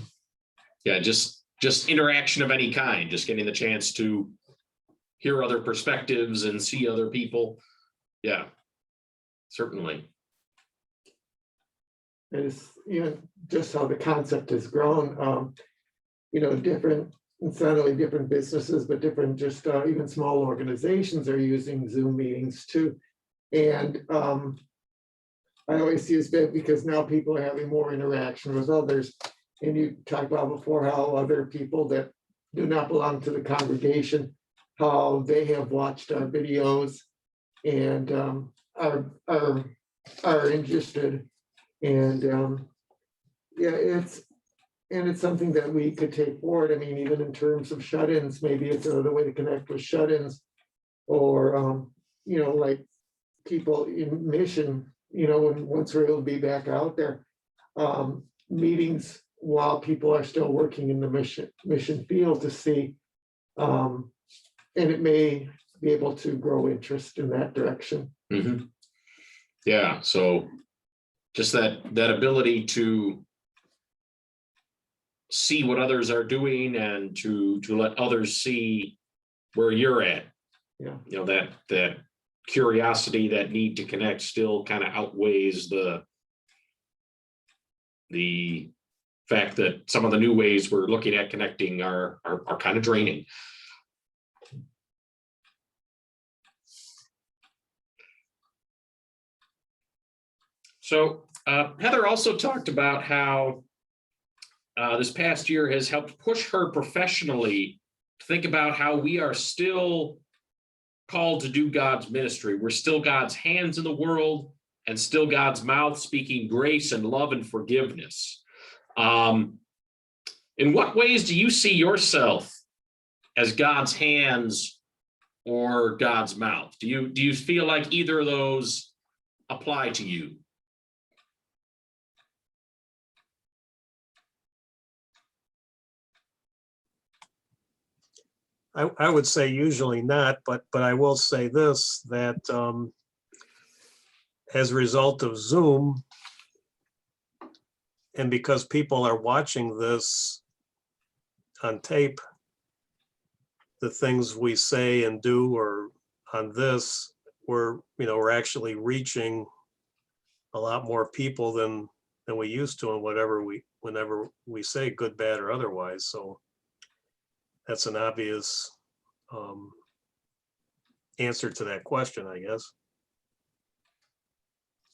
Yeah, just interaction of any kind, just getting the chance to hear other perspectives and see other people. Yeah, certainly. Is just how the concept has grown. Different, it's not only different businesses, but different even small organizations are using Zoom meetings too. And I always see it's bad because now people are having more interaction with others. And you talked about before how other people that do not belong to the congregation, how they have watched our videos and are interested. And it's something that we could take forward. I mean, even in terms of shut-ins, maybe it's another way to connect with shut-ins, or like people in mission. Once we're able to be back out there, meetings while people are still working in the mission field to see, and it may be able to grow interest in that direction. Mm-hmm. Yeah. So just that ability to see what others are doing and to let others see where you're at. Yeah. That curiosity, that need to connect still kind of outweighs the fact that some of the new ways we're looking at connecting are kind of draining. So Heather also talked about how this past year has helped push her professionally to think about how we are still called to do God's ministry. We're still God's hands in the world and still God's mouth speaking grace and love and forgiveness. In what ways do you see yourself as God's hands or God's mouth? Do you feel like either of those apply to you? I would say usually not, but I will say this, that as a result of Zoom, and because people are watching this on tape, the things we say and do or on this, we're actually reaching a lot more people than we used to, and whenever we say good, bad, or otherwise. So that's an obvious answer to that question, I guess.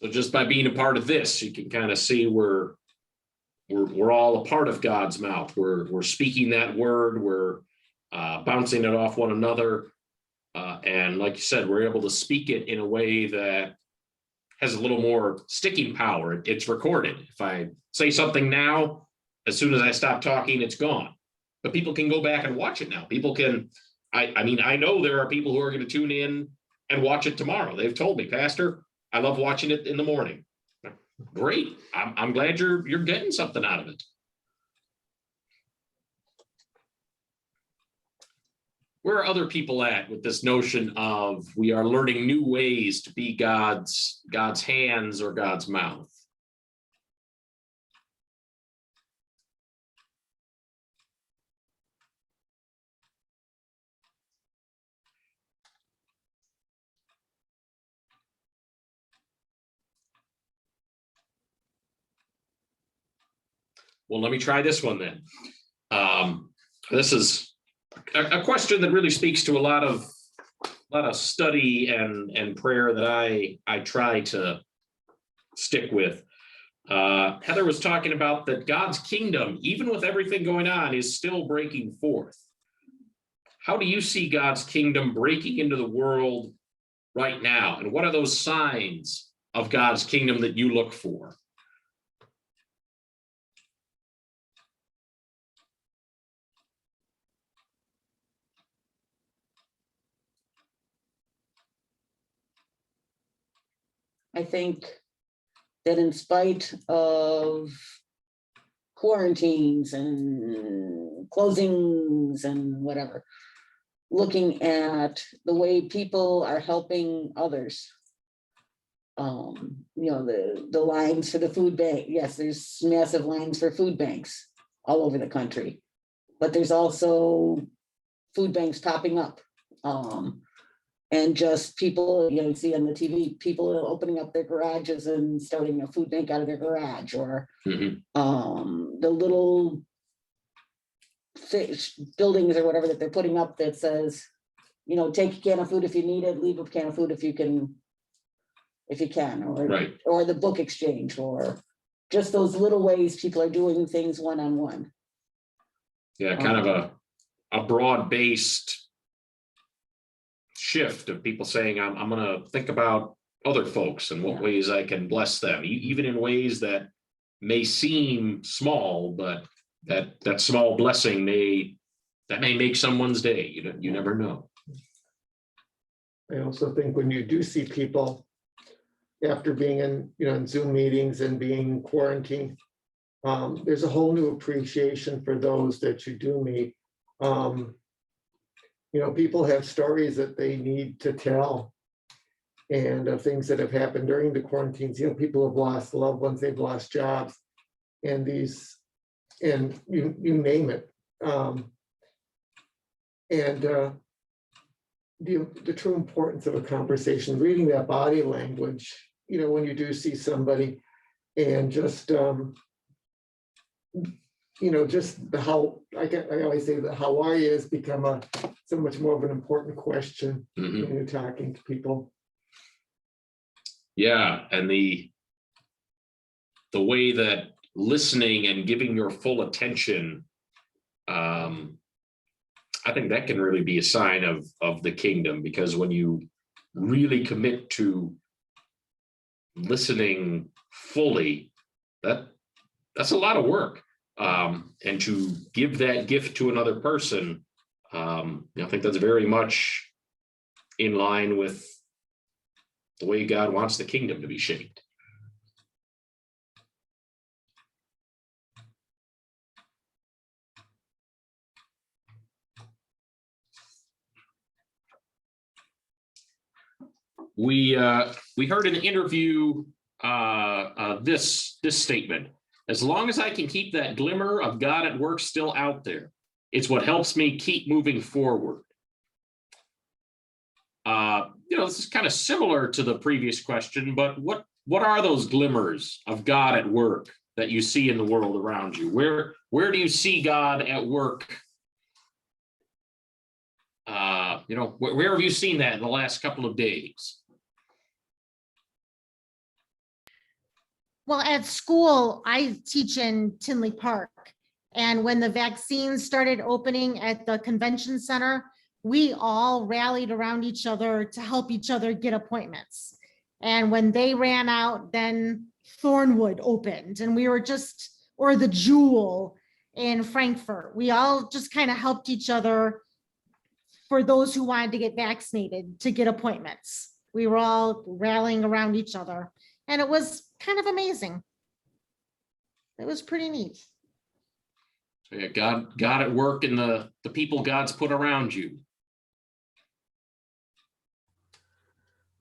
So just by being a part of this, you can kind of see we're all a part of God's mouth. We're speaking that word. We're bouncing it off one another. And like you said, we're able to speak it in a way that has a little more sticking power. It's recorded. If I say something now, as soon as I stop talking, it's gone. But people can go back and watch it now. People can, I know there are people who are going to tune in and watch it tomorrow. They've told me, Pastor, I love watching it in the morning. Great. I'm glad you're getting something out of it. Where are other people at with this notion of we are learning new ways to be God's hands or God's mouth? Well, let me try this one then. This is a question that really speaks to a lot of study and prayer that I try to stick with. Heather was talking about that God's kingdom, even with everything going on, is still breaking forth. How do you see God's kingdom breaking into the world right now? And what are those signs of God's kingdom that you look for? I think that in spite of quarantines and closings and whatever, looking at the way people are helping others. The lines for the food bank. Yes, there's massive lines for food banks all over the country, but there's also food banks popping up. And just people, you see on the TV, people opening up their garages and starting a food bank out of their garage, or the little buildings or whatever that they're putting up that says, take a can of food if you need it, leave a can of food if you can, or right. Or the book exchange, or just those little ways people are doing things one-on-one. Yeah, kind of a broad-based shift of people saying, I'm going to think about other folks and what ways I can bless them, even in ways that may seem small, but that small blessing may make someone's day. You never know. I also think when you do see people after being in Zoom meetings and being quarantined, there's a whole new appreciation for those that you do meet. People have stories that they need to tell, and things that have happened during the quarantines. People have lost loved ones, they've lost jobs, and you name it. The true importance of a conversation, reading that body language, when you do see somebody, and just just the how, I always say that how are you has become so much more of an important question when you're talking to people. Yeah, and the way that listening and giving your full attention, I I think that can really be a sign of the kingdom, because when you really commit to listening fully, that's a lot of work. And to give that gift to another person, I think that's very much in line with the way God wants the kingdom to be shaped. We heard in the interview this statement: as long as I can keep that glimmer of God at work still out there, it's what helps me keep moving forward. This is kind of similar to the previous question, but what are those glimmers of God at work that you see in the world around you? Where do you see God at work? Where have you seen that in the last couple of days? Well, at school, I teach in Tinley Park. And when the vaccines started opening at the convention center, we all rallied around each other to help each other get appointments. And when they ran out, then Thornwood opened, and we were or the Jewel in Frankfurt. We all just kind of helped each other for those who wanted to get vaccinated to get appointments. We were all rallying around each other, and it was kind of amazing. It was pretty neat. So yeah, God at work in the people God's put around you.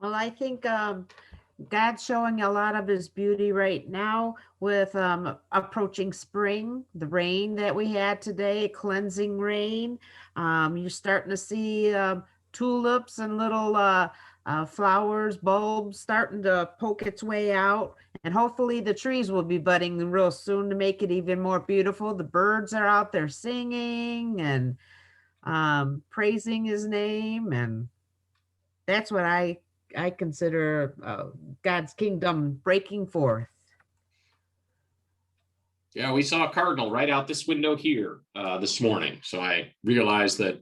Well, I think God's showing a lot of his beauty right now with approaching spring, the rain that we had today, cleansing rain. You're starting to see tulips and little flowers, bulbs starting to poke its way out. And hopefully the trees will be budding real soon to make it even more beautiful. The birds are out there singing and praising his name. And that's what I consider God's kingdom breaking forth. Yeah, we saw a cardinal right out this window here this morning. So I realized that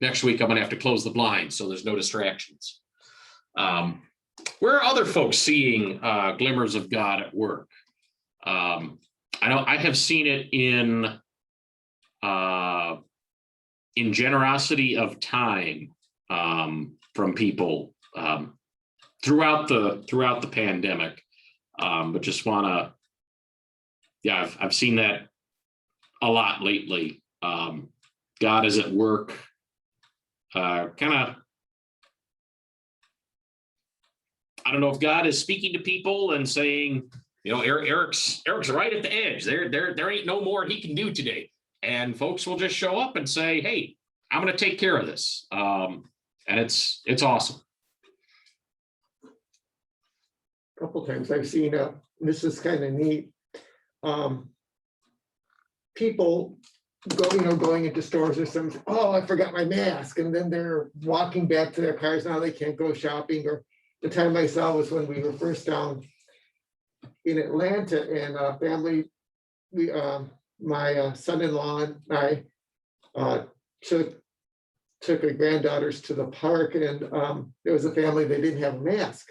next week I'm going to have to close the blinds so there's no distractions. Where are other folks seeing glimmers of God at work? I know I have seen it in generosity of time from people throughout the pandemic, but just want to, I've seen that a lot lately. God is at work, kind of. I don't know if God is speaking to people and saying, Eric's right at the edge. There ain't no more he can do today, and folks will just show up and say, "Hey, I'm going to take care of this," and it's awesome. A couple times I've seen this is kind of neat. People going into stores or something. Oh, I forgot my mask, and then they're walking back to their cars. Now they can't go shopping. Or the time I saw was when we were first down in Atlanta, and family, my son-in-law and I took our granddaughters to the park, and there was a family, they didn't have a mask.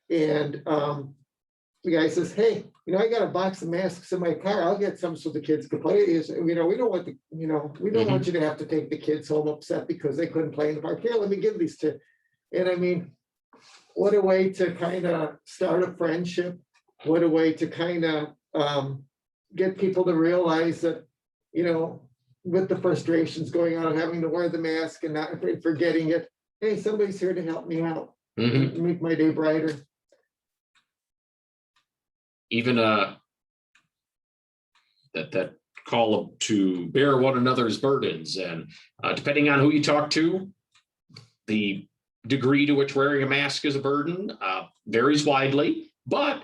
And the guy says, "Hey, I got a box of masks in my car. I'll get some so the kids can play." We don't want we don't want you to have to take the kids home upset because they couldn't play in the park. Here, let me give these to. And I mean, what a way to kind of start a friendship. What a way to kind of get people to realize that, with the frustrations going on of having to wear the mask and not forgetting it, hey, somebody's here to help me out, make my day brighter. Even that call to bear one another's burdens, and depending on who you talk to, the degree to which wearing a mask is a burden varies widely. But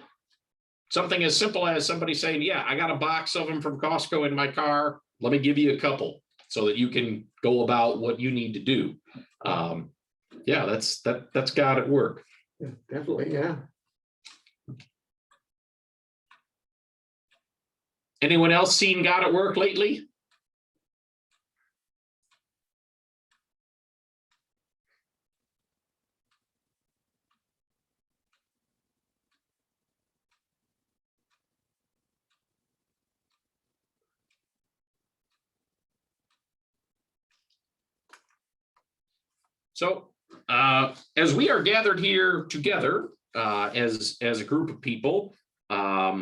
something as simple as somebody saying, "Yeah, I got a box of them from Costco in my car. Let me give you a couple so that you can go about what you need to do." That's God at work. Yeah, definitely, yeah. Anyone else seen God at work lately? So as we are gathered here together as a group of people, I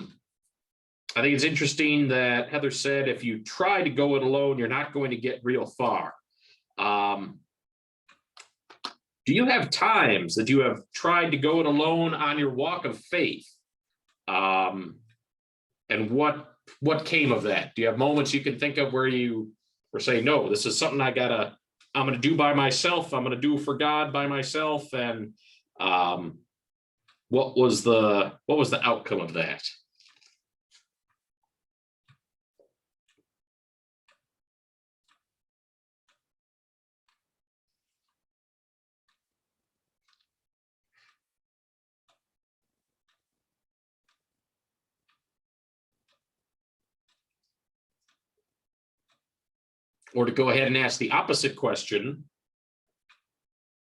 think it's interesting that Heather said, if you try to go it alone, you're not going to get real far. Do you have times that you have tried to go it alone on your walk of faith? And what came of that? Do you have moments you can think of where you were saying, no, this is something I'm going to do by myself. I'm going to do for God by myself. And what was the outcome of that? Or to go ahead and ask the opposite question,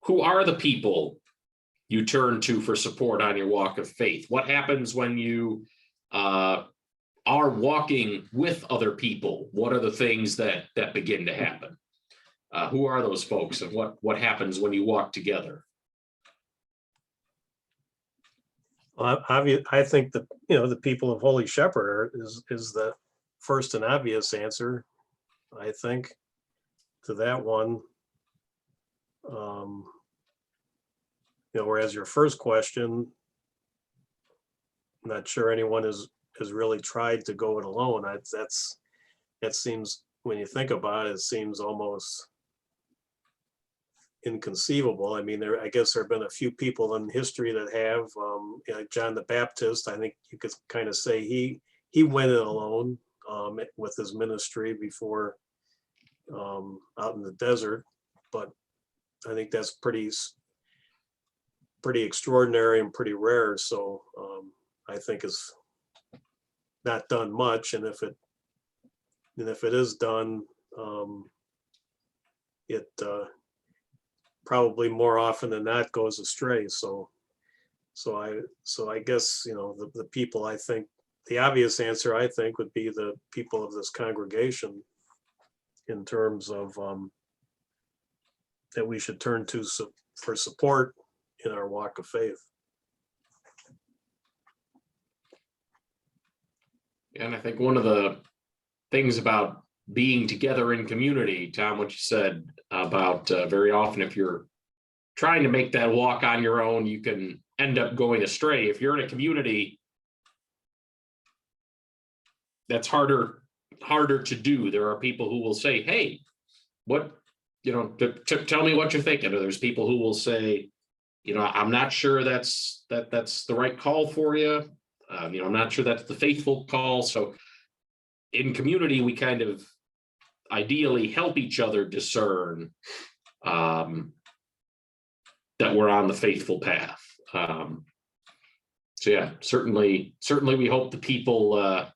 who are the people you turn to for support on your walk of faith? What happens when you are walking with other people? What are the things that begin to happen? Who are those folks, and what happens when you walk together? Well, I think that, the people of Holy Shepherd is the first and obvious answer, I think, to that one. Whereas your first question, I'm not sure anyone has really tried to go it alone. That seems, when you think about it, it seems almost inconceivable. I mean, I guess there have been a few people in history that have, like John the Baptist. I think you could kind of say he went it alone with his ministry before out in the desert, but I think that's pretty extraordinary and pretty rare. So I think it's not done much, and if it is done, it probably more often than not goes astray. So I guess, the people, I think the obvious answer, I think, would be the people of this congregation, in terms of that we should turn to for support in our walk of faith. And I think one of the things about being together in community, Tom, what you said about very often, if you're trying to make that walk on your own, you can end up going astray. If you're in a community, that's harder to do. There are people who will say, hey, tell me what you're thinking. Or there's people who will say, I'm not sure that's the right call for you. I'm not sure that's the faithful call. So in community, we kind of ideally help each other discern that we're on the faithful path. So yeah, certainly we hope the people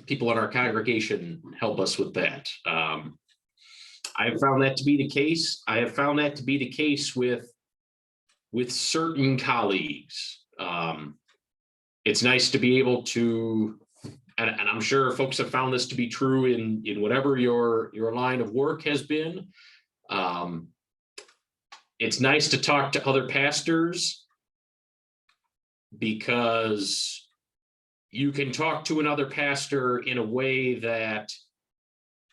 in our congregation help us with that. I have found that to be the case. I have found that to be the case with certain colleagues. It's nice to be able to, and I'm sure folks have found this to be true in whatever your line of work has been. It's nice to talk to other pastors, because you can talk to another pastor in a way that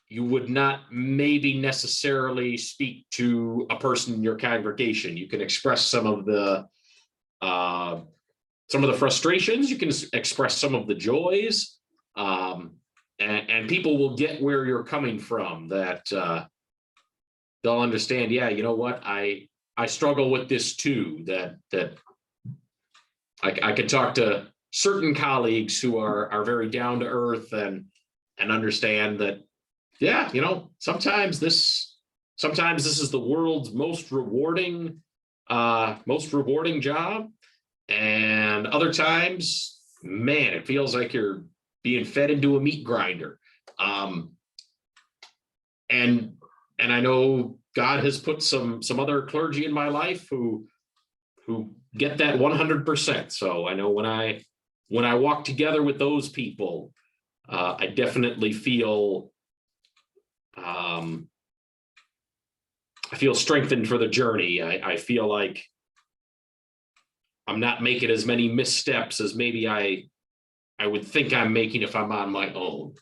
you would not maybe necessarily speak to a person in your congregation. You can express some of the frustrations, you can express some of the joys, and people will get where you're coming from, that they'll understand, yeah, you know what, I struggle with this too, that I can talk to certain colleagues who are very down to earth and understand that, yeah, sometimes this is the world's most rewarding job, and other times, man, it feels like you're being fed into a meat grinder. And I know God has put some other clergy in my life who get that 100%. So I know when I walk together with those people, I definitely feel feel strengthened for the journey. I feel like I'm not making as many missteps as maybe I would think I'm making if I'm on my own.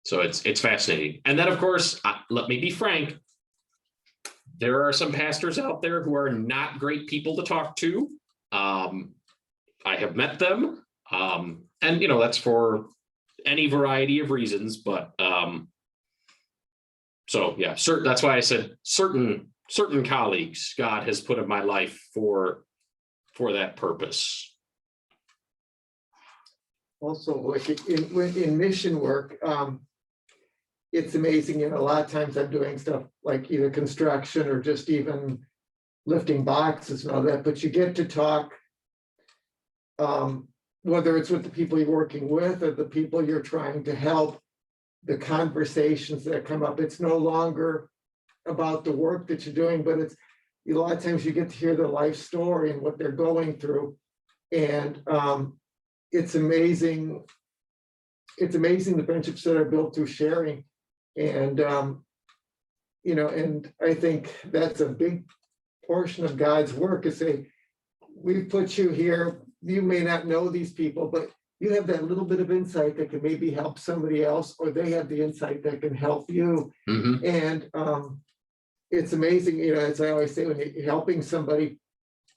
So it's fascinating. And then, of course, let me be frank, there are some pastors out there who are not great people to talk to. I have met them, and that's for any variety of reasons. But so yeah, that's why I said certain colleagues God has put in my life for that purpose. Also, like in mission work, it's amazing. A lot of times I'm doing stuff like either construction or just even lifting boxes and all that, but you get to talk, whether it's with the people you're working with or the people you're trying to help, the conversations that come up. It's no longer about the work that you're doing, but it's a lot of times you get to hear their life story and what they're going through. And it's amazing. It's amazing the friendships that are built through sharing. And, and I think that's a big portion of God's work is say, we've put you here. You may not know these people, but you have that little bit of insight that can maybe help somebody else, or they have the insight that can help you. Mm-hmm. And it's amazing, as I always say, when you're helping somebody,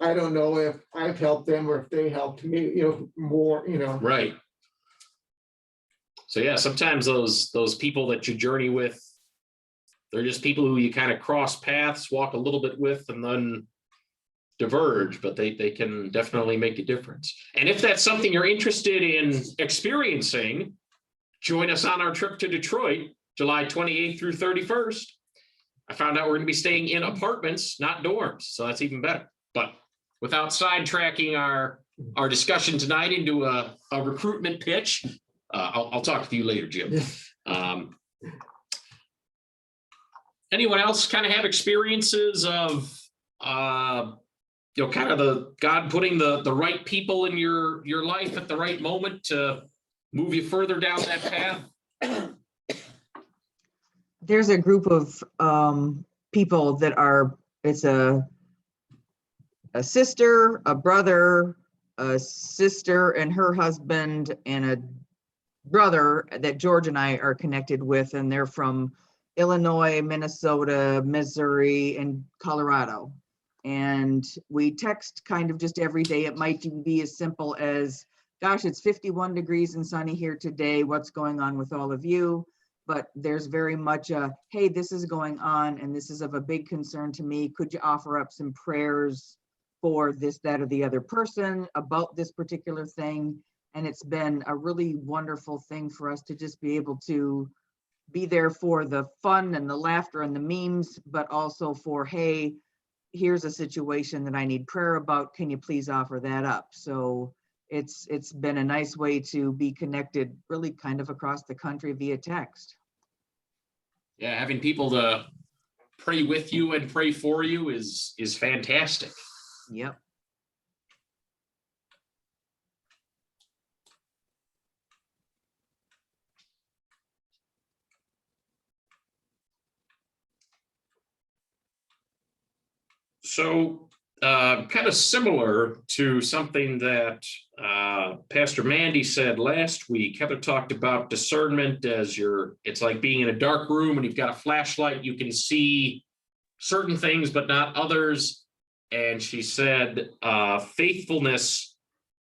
I don't know if I've helped them or if they helped me, more, Right. So yeah, sometimes those people that you journey with, they're just people who you kind of cross paths, walk a little bit with, and then diverge, but they can definitely make a difference. And if that's something you're interested in experiencing, join us on our trip to Detroit, July 28th through 31st. I found out we're going to be staying in apartments, not dorms, so that's even better. But without sidetracking our discussion tonight into a recruitment pitch, I'll talk to you later, Jim. Anyone else kind of have experiences of kind of the God putting the right people in your life at the right moment to move you further down that path? There's a group of people that are, it's a sister, a brother, a sister and her husband, and a brother that George and I are connected with, and they're from Illinois, Minnesota, Missouri, and Colorado. And we text kind of just every day. It might be as simple as, gosh, it's 51 degrees and sunny here today. What's going on with all of you? But there's very much a, hey, this is going on and this is of a big concern to me. Could you offer up some prayers for this, that, or the other person about this particular thing? And it's been a really wonderful thing for us to just be able to be there for the fun and the laughter and the memes, but also for, hey, here's a situation that I need prayer about. Can you please offer that up? So it's been a nice way to be connected really kind of across the country via text. Yeah, having people to pray with you and pray for you is fantastic. Yep. So kind of similar to something that Pastor Mandy said last week, Heather talked about discernment as it's like being in a dark room and you've got a flashlight, you can see certain things, but not others. And she said, faithfulness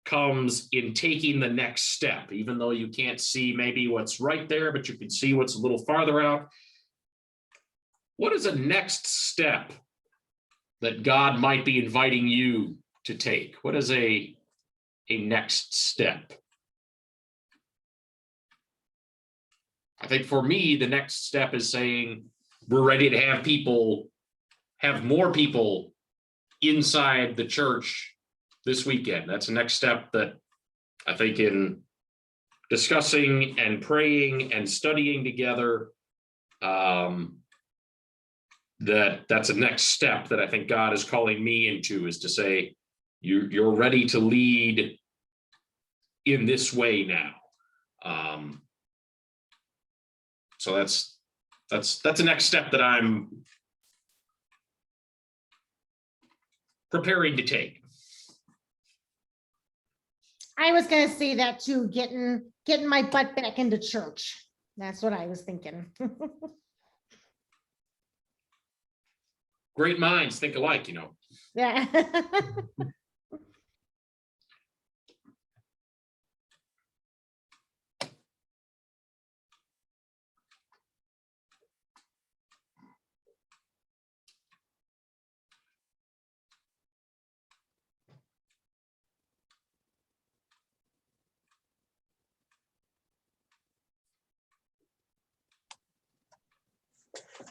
comes in taking the next step, even though you can't see maybe what's right there, but you can see what's a little farther out. What is a next step that God might be inviting you to take? What is a next step? I think for me, the next step is saying we're ready to have more people inside the church this weekend. That's the next step that I think in discussing and praying and studying together, that's a next step that I think God is calling me into, is to say, you're ready to lead in this way now. So that's that's a next step that I'm preparing to take. I was gonna say that too, getting my butt back into church. That's what I was thinking. Great minds think alike, you know. Yeah.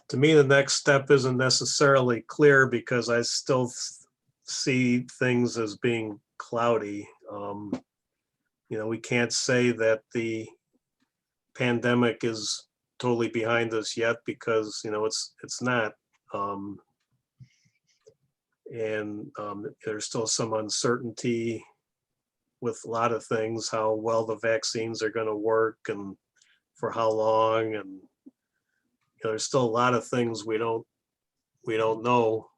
To me, the next step isn't necessarily clear because I still see things as being cloudy. You know, we can't say that the pandemic is totally behind us yet because, you know, it's not. There's still some uncertainty with a lot of things, how well the vaccines are going to work and for how long, and there's still a lot of things we don't know.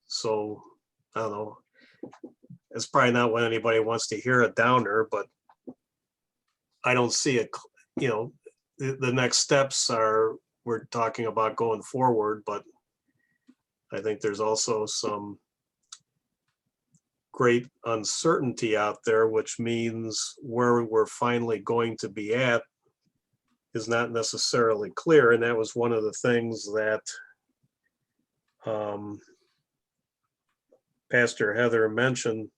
So I don't know. It's probably not what anybody wants to hear, a downer, but I don't see it. You know, the next steps are, we're talking about going forward, but I think there's also some great uncertainty out there, which means where we're finally going to be at is not necessarily clear. And that was one of the things that Pastor Heather mentioned,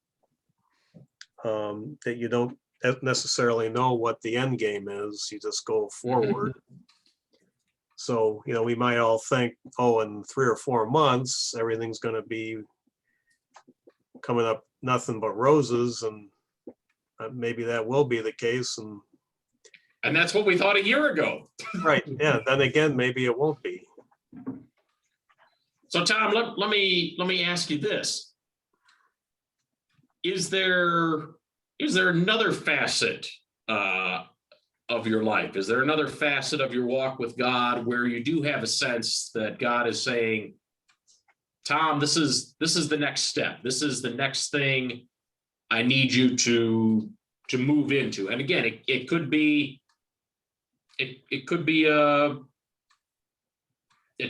that you don't necessarily know what the end game is. You just go forward. So, you know, we might all think, oh, in 3 or 4 months, everything's going to be coming up nothing but roses, and maybe that will be the case. And that's what we thought a year ago. Right. Yeah. Then again, maybe it won't be. So Tom, let me ask you this. Is there another facet of your life? Is there another facet of your walk with God where you do have a sense that God is saying, Tom, this is the next step. This is the next thing I need you to move into. And again, it could be it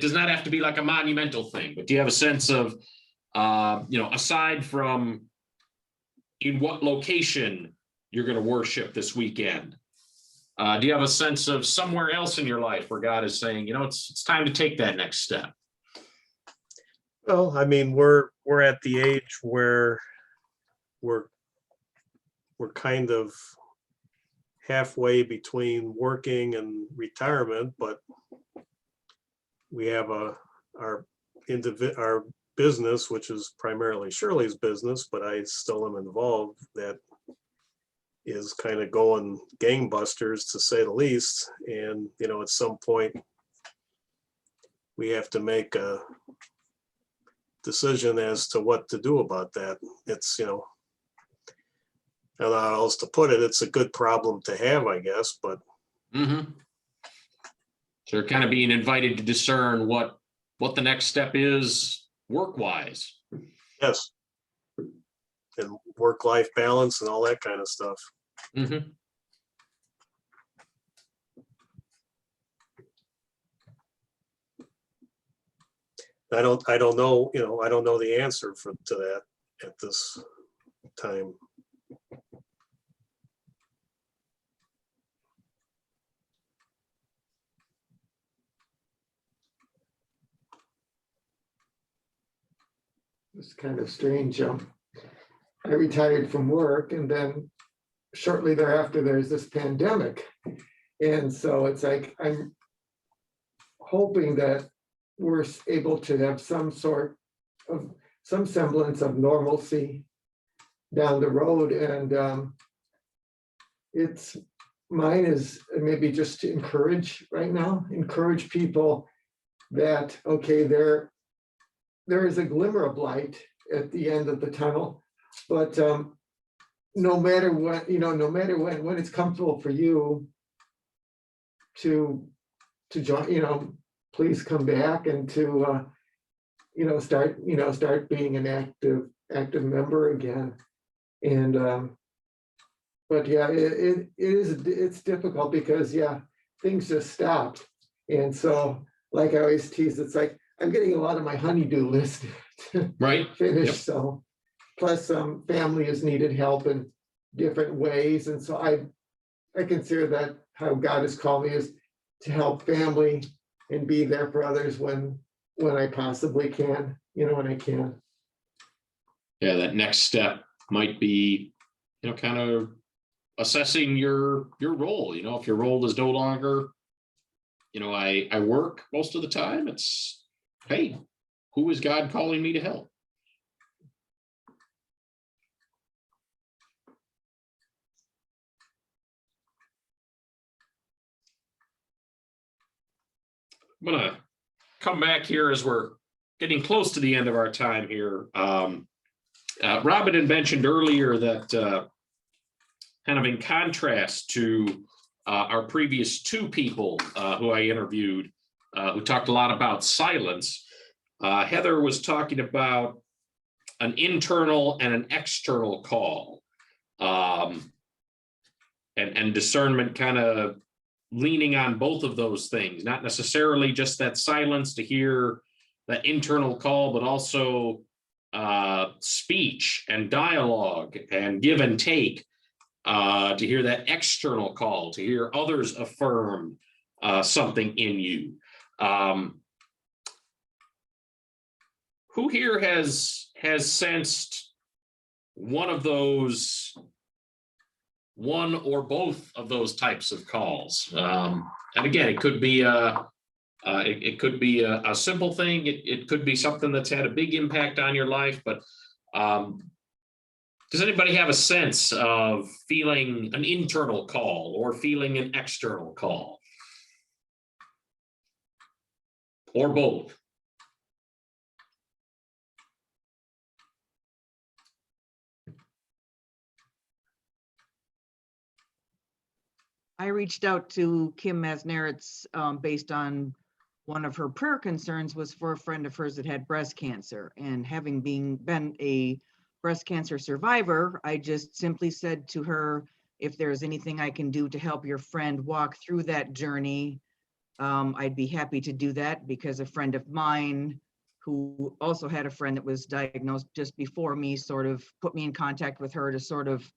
does not have to be like a monumental thing, but do you have a sense of, aside from in what location you're going to worship this weekend, do you have a sense of somewhere else in your life where God is saying, it's time to take that next step? Well, I mean, we're at the age where we're kind of halfway between working and retirement, but we have our business, which is primarily Shirley's business, but I still am involved, that is kind of going gangbusters, to say the least. And, at some point we have to make a decision as to what to do about that. It's, I don't know how else to put it. It's a good problem to have, I guess, but. So you're kind of being invited to discern what the next step is work-wise. Yes. And work-life balance and all that kind of stuff. I don't know, I don't know the answer to that at this time. It's kind of strange. I retired from work, and then shortly thereafter, there's this pandemic. And so it's like, I'm hoping that we're able to have some semblance of normalcy down the road. And mine is maybe just to encourage people that, okay, there is a glimmer of light at the end of the tunnel, but no matter what, no matter when it's comfortable for you, join, please come back and to, start being an active member again. And, but yeah, it's difficult because, yeah, things just stopped. And so, like I always tease, it's like, I'm getting a lot of my honey-do list to finish. Yep. So plus family has needed help in different ways. And so I consider that how God has called me is to help family and be there for others when I possibly can, when I can. Yeah, that next step might be, kind of assessing your role. If your role is no longer, I work most of the time, it's, hey, who is God calling me to help? I'm gonna come back here as we're getting close to the end of our time here. Robin had mentioned earlier that kind of in contrast to our previous two people who I interviewed, who talked a lot about silence, Heather was talking about an internal and an external call, and discernment kind of leaning on both of those things, not necessarily just that silence to hear that internal call, but also speech and dialogue and give and take, to hear that external call, to hear others affirm something in you. Who here has sensed one or both of those types of calls? And again, it could be a simple thing. It could be something that's had a big impact on your life. But does anybody have a sense of feeling an internal call or feeling an external call, or both? I reached out to Kim Masneritz based on one of her prayer concerns was for a friend of hers that had breast cancer. And having been a breast cancer survivor, I just simply said to her, if there's anything I can do to help your friend walk through that journey, I'd be happy to do that, because a friend of mine who also had a friend that was diagnosed just before me sort of put me in contact with her to sort of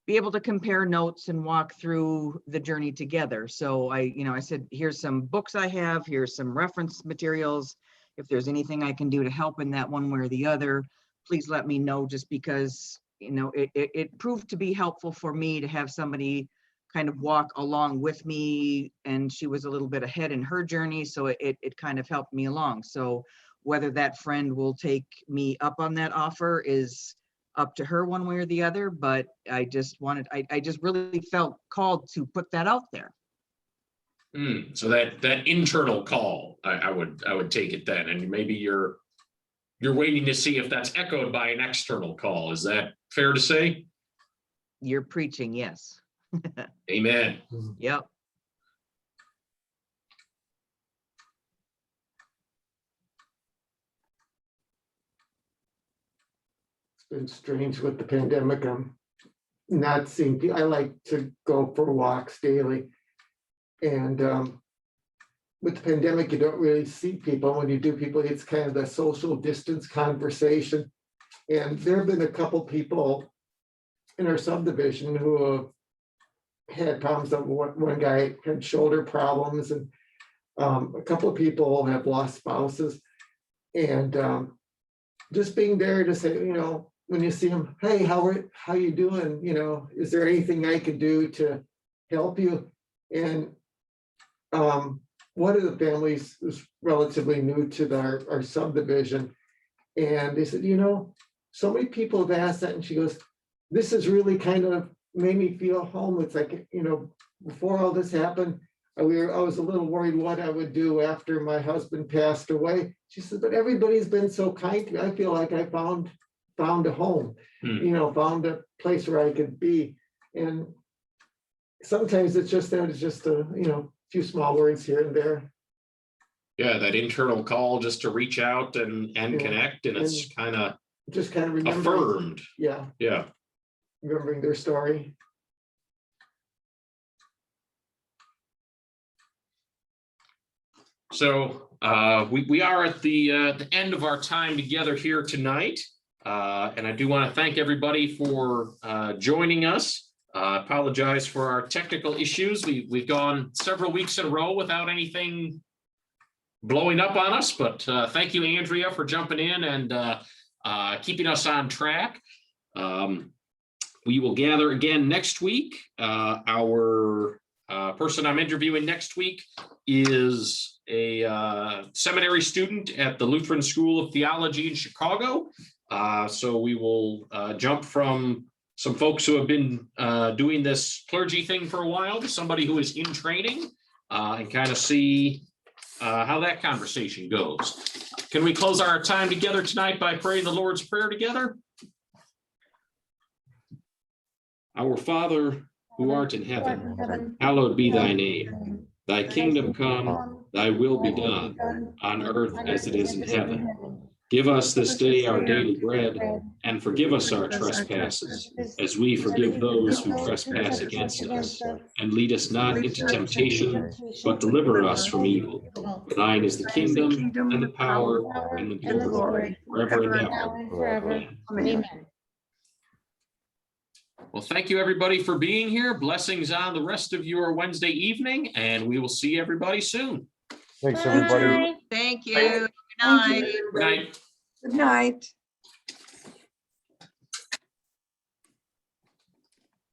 be able to compare notes and walk through the journey together. So I said, here's some books I have, here's some reference materials. If there's anything I can do to help in that one way or the other, please let me know, just because, it proved to be helpful for me to have somebody kind of walk along with me, and she was a little bit ahead in her journey. So it kind of helped me along. So whether that friend will take me up on that offer is up to her one way or the other, but I just really felt called to put that out there. So that internal call, I would take it then, and maybe you're waiting to see if that's echoed by an external call. Is that fair to say? You're preaching, yes. Amen. Yep. Been strange with the pandemic. I'm not seeing people. I like to go for walks daily, and with the pandemic, you don't really see people. When you do people, it's kind of the social distance conversation. And there have been a couple people in our subdivision who have had problems. One guy had shoulder problems, and a couple of people have lost spouses, and just being there to say, when you see them, hey, how you doing? Is there anything I could do to help you? And one of the families was relatively new to our subdivision, and they said, so many people have asked that, and she goes, this has really kind of made me feel home. It's like, before all this happened, I was a little worried what I would do after my husband passed away. She said, but everybody's been so kind to me. I feel like I found a home, found a place where I could be. And sometimes it's just that, it's just few small words here and there. Yeah, that internal call just to reach out and Yeah. connect, and it's kind of Just kind of remembering, affirmed. yeah, Yeah. remembering their story. So we are at the end of our time together here tonight. And I do want to thank everybody for joining us. Apologize for our technical issues. We've gone several weeks in a row without anything blowing up on us, but thank you, Andrea, for jumping in and keeping us on track. We will gather again next week. Our person I'm interviewing next week is a seminary student at the Lutheran School of Theology in Chicago. So we will jump from some folks who have been doing this clergy thing for a while to somebody who is in training and kind of see how that conversation goes. Can we close our time together tonight by praying the Lord's Prayer together? Our Father, who art in heaven, hallowed be thy name. Thy kingdom come, thy will be done, on earth as it is in heaven. Give us this day our daily bread, and forgive us our trespasses, as we forgive those who trespass against us. And lead us not into temptation, but deliver us from evil. For thine is the kingdom, and the power, and the glory, forever and ever. Amen. Well, thank you, everybody, for being here. Blessings on the rest of your Wednesday evening, and we will see everybody soon. Thanks, everybody. Thank you. Good night. Good night. Good night.